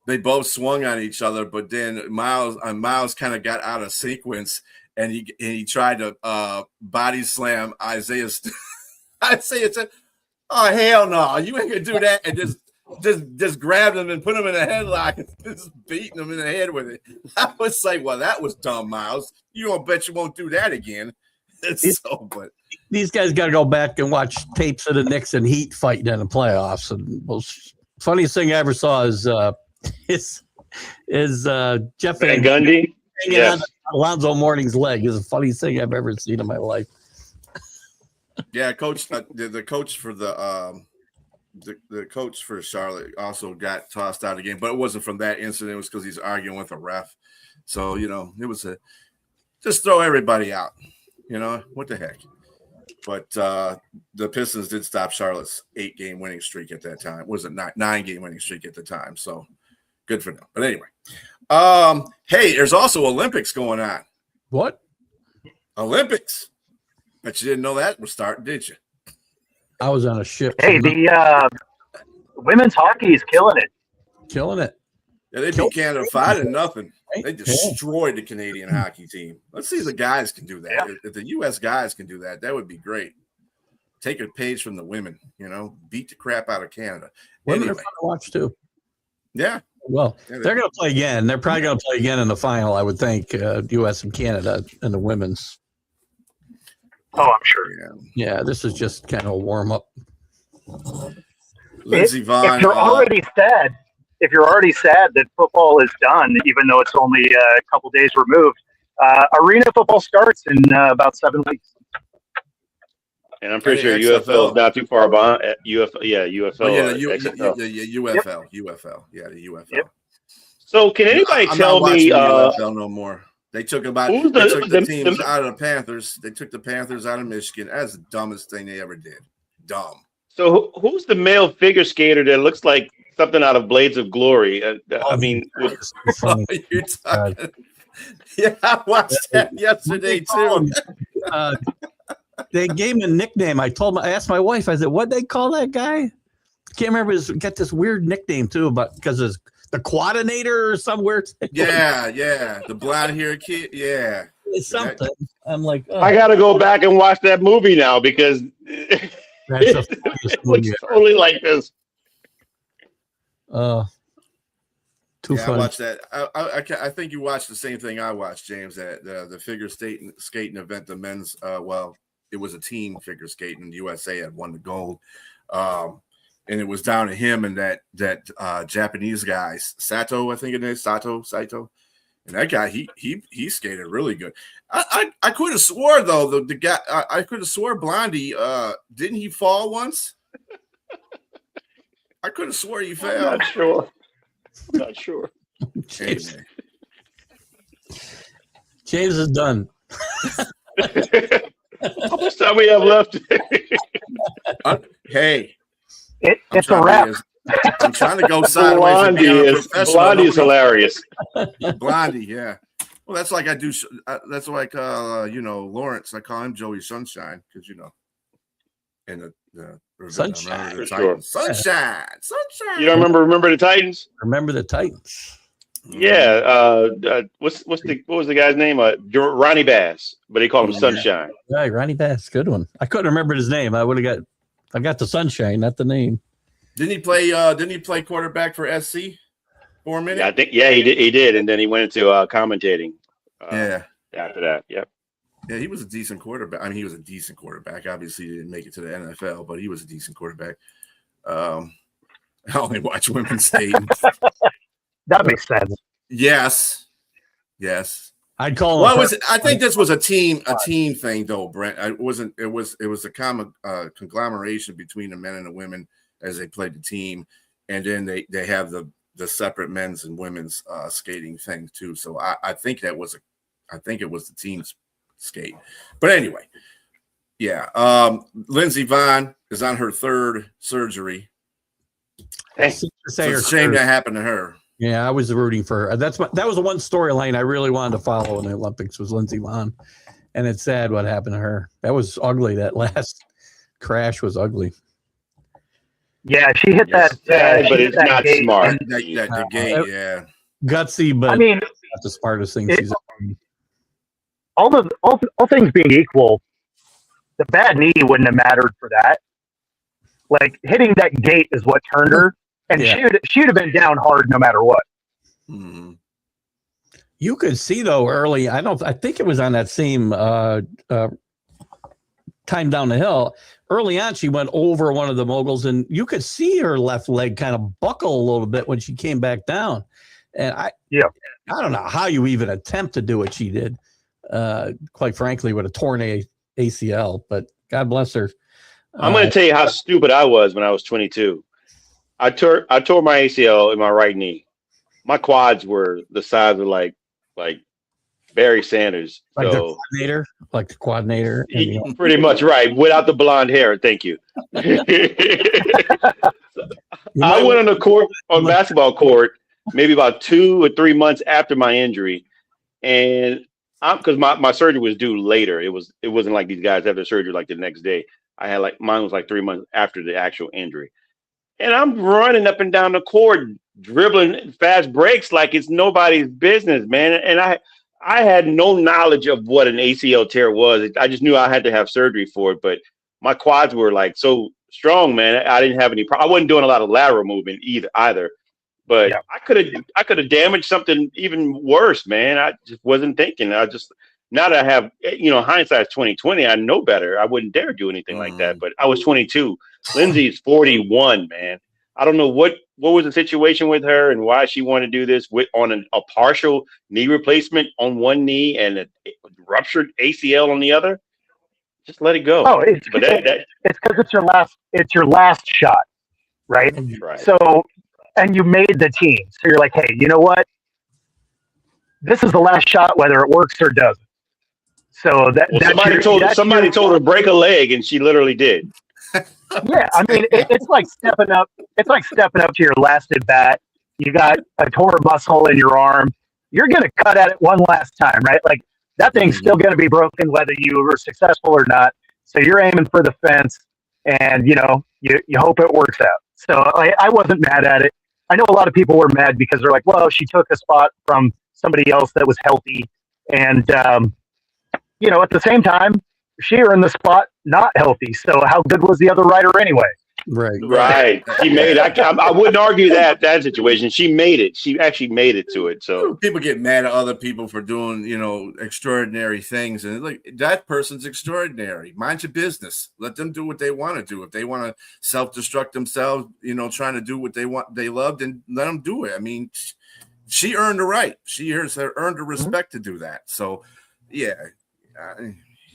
they both swung on each other. But then Miles kind of got out of sequence, and he tried to body slam Isaiah. Isaiah said, "Oh hell no, you ain't gonna do that!" And just grabbed him and put him in a headlock and just beating him in the head with it. I was like, "Well, that was dumb, Miles. You don't bet you won't do that again." These guys got to go back and watch tapes of the Knicks and Heat fighting in the playoffs. And the most funniest thing I ever saw is Jeff Van Gundy. Yes. Alonzo Mourning's leg is the funniest thing I've ever seen in my life. Yeah, coach. The coach for the coach for Charlotte also got tossed out again, but it wasn't from that incident. It was because he's arguing with a ref. So it was just throw everybody out. What the heck? But the Pistons did stop Charlotte's 8-game winning streak at that time. Was it 9-game winning streak at the time? So good for them. But anyway, hey, there's also Olympics going on. What? Olympics. Bet you didn't know that was starting, did you? I was on a ship. Hey, the women's hockey is killing it. Killing it. Yeah, they beat Canada 5-0. They destroyed the Canadian hockey team. Let's see if the guys can do that. Yeah. If the U.S. guys can do that, that would be great. Take a page from the women, beat the crap out of Canada. Women are fun to watch, too. Yeah. Well, they're going to play again. They're probably going to play again in the final, I would think, U.S. and Canada in the women's. Oh, I'm sure. Yeah, this is just kind of a warm-up. Lindsey Vonn. If you're already sad that football is done, even though it's only a couple days removed, Arena football starts in about 7 weeks. And I'm pretty sure XFL. UFL is not too far behind. UFL, UFL. Oh, yeah, XFL. UFL. UFL. Yeah, the UFL. Yep. So can anybody I'm tell not me? watching the UFL no more. They took the teams the- out of the Panthers. They took the Panthers out of Michigan. That's the dumbest thing they ever did. Dumb. So who's the male figure skater that looks like something out of Blades of Glory? I mean, You're talking. Yeah, I watched that yesterday too. They gave him a nickname. I asked my wife. I said, "What they call that guy?" Can't remember. He's got this weird nickname too, because it's the Quadinator or somewhere. Yeah, the blonde hair kid. Yeah, It's something. I'm like, oh, I got to go back and watch that movie now because that's the funniest it looks movie ever. totally like this. Too I funny. watched that. I think you watched the same thing I watched, James. That the figure skating event, the men's. Well, it was a team figure skating. The USA had won the gold, and it was down to him and that Japanese guy Sato, I think it is Saito, and that guy he skated really good. I could have swore though the guy I could have swore Blondie didn't he fall once? I could have swore he fell. I'm not sure. James is done. How much time we have left? Hey, it's a wrap. I'm trying to go sideways. Blondie is hilarious. Blondie, yeah. Well, that's like I do. That's like Lawrence. I call him Joey Sunshine because and the Sunshine. the Sure. Sunshine. You don't remember the Titans? Remember the Titans? Yeah. What was the guy's name? Ronnie Bass, but they call him Sunshine. Right, Ronnie Bass, good one. I couldn't remember his name. I got the Sunshine, not the name. Didn't he play? Didn't he play quarterback for SC for a minute? Yeah, I think he did, and then he went into commentating. Yeah. After that, yep. Yeah, he was a decent quarterback. I mean, he was a decent quarterback. Obviously, he didn't make it to the NFL, but he was a decent quarterback. I only watch women's skating. That makes sense. Yes. I'd call him. Well, I think this was a team thing, though, Brent. It wasn't. It was a common conglomeration between the men and the women as they played the team, and then they have the separate men's and women's skating thing too. So I think it was the team's skate. But anyway, yeah. Lindsey Vonn is on her third surgery. It's a shame that happened to her. Yeah, I was rooting for her. That was the one storyline I really wanted to follow in the Olympics was Lindsey Vonn, and it's sad what happened to her. That was ugly. That last crash was ugly. Yeah, she hit that. But it's not gate. smart. The gate, yeah. Gutsy, but I mean, not the smartest thing she's done. all things being equal, the bad knee wouldn't have mattered for that. Like hitting that gate is what turned her, and she would have been down hard no matter what. Mm-hmm. You could see though early. I think it was on that same time down the hill. Early on, she went over one of the moguls, and you could see her left leg kind of buckle a little bit when she came back down. And I don't know how you even attempt to do what she did. Quite frankly, with a torn ACL, but God bless her. I'm going to tell you how stupid I was when I was 22. I tore my ACL in my right knee. My quads were the size of like Barry Sanders. Like so the coordinator. Pretty much right. Without the blonde hair. Thank you. I went on basketball court maybe about 2 or 3 months after my injury, and because my surgery was due later. It wasn't like these guys have their surgery like the next day. I had mine was like 3 months after the actual injury, and I'm running up and down the court, dribbling fast breaks like it's nobody's business, man. And I had no knowledge of what an ACL tear was. I just knew I had to have surgery for it, but my quads were like so strong, man. I didn't have any I wasn't doing a lot of lateral movement either. But yeah. I could have damaged something even worse, man. I just wasn't thinking. Now that I have, hindsight's 20/20, I know better. I wouldn't dare do anything like that. But I was 22. Lindsay's 41, man. I don't know what was the situation with her and why she wanted to do this on a partial knee replacement on one knee and a ruptured ACL on the other. Just let it go. Oh, it's But it's because it's your last shot, right? right. So, and you made the team, so you're like, hey, you know what? This is the last shot, whether it works or doesn't. So somebody told her to break a leg, and she literally did. Yeah, I mean, it's like stepping up. It's like stepping up to your last at bat. You got a torn muscle in your arm. You're going to cut at it one last time, right? Like that thing's still going to be broken whether you were successful or not. So you're aiming for the fence, and you hope it works out. So I wasn't mad at it. I know a lot of people were mad because they're like, well, she took a spot from somebody else that was healthy, and at the same time, she earned the spot not healthy. So how good was the other rider anyway? Right. She made it. I wouldn't argue that situation. She made it. She actually made it to it. So people get mad at other people for doing, extraordinary things. And like that person's extraordinary. Mind your business. Let them do what they want to do. If they want to self-destruct themselves, trying to do what they love, then let them do it. I mean, she earned the right. She has earned the respect to do that. So, yeah.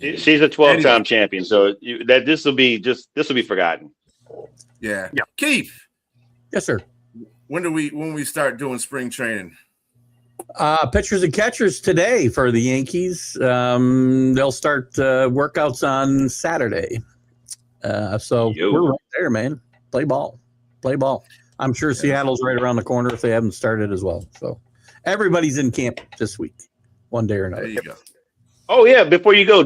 She's a 12-time champion, so this will be forgotten. Yeah. Keith. Yes, sir. When we start doing spring training? Pitchers and catchers today for the Yankees. They'll start workouts on Saturday. So we're right there, man. Play ball. I'm sure Seattle's right around the corner if they haven't started as well. So everybody's in camp this week, one day or another. There you go. Oh yeah, before you go,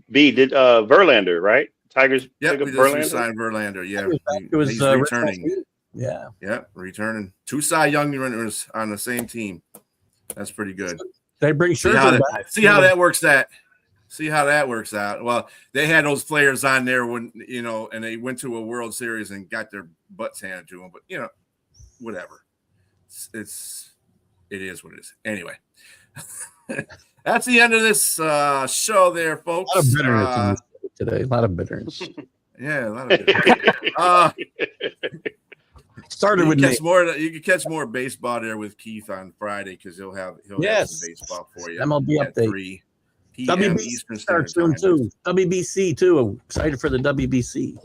B did Verlander, right? Tigers. Yeah, we just signed Verlander. Yeah, he's returning. Yeah, returning. 2 Cy Young runners on the same team. That's pretty good. They bring Scherzer back. See how that works out. See how that works out. Well, they had those players on there when and they went to a World Series and got their butts handed to them. But whatever. It is what it is. Anyway. That's the end of this show there, folks. A lot of bitterness today. A lot of bitterness. Yeah, a lot of bitterness. Started with you can catch more baseball there with Keith on Friday because he'll have some baseball for you. MLB at update. 3 p.m. WBC Eastern starts Standard soon Time. too. WBC too. I'm excited for the WBC.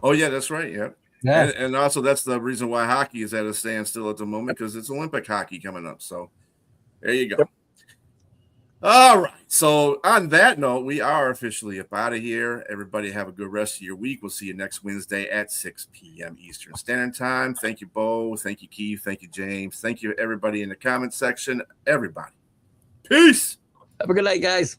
Oh yeah, that's right. Yeah. Yeah. And also that's the reason why hockey is at a standstill at the moment because it's Olympic hockey coming up. So there you go. Yep. All right. So on that note, we are officially up out of here. Everybody have a good rest of your week. We'll see you next Wednesday at 6 p.m. Eastern Standard Time. Thank you, Bo. Thank you, Keith. Thank you, James. Thank you, everybody in the comment section. Everybody. Peace. Have a good night, guys.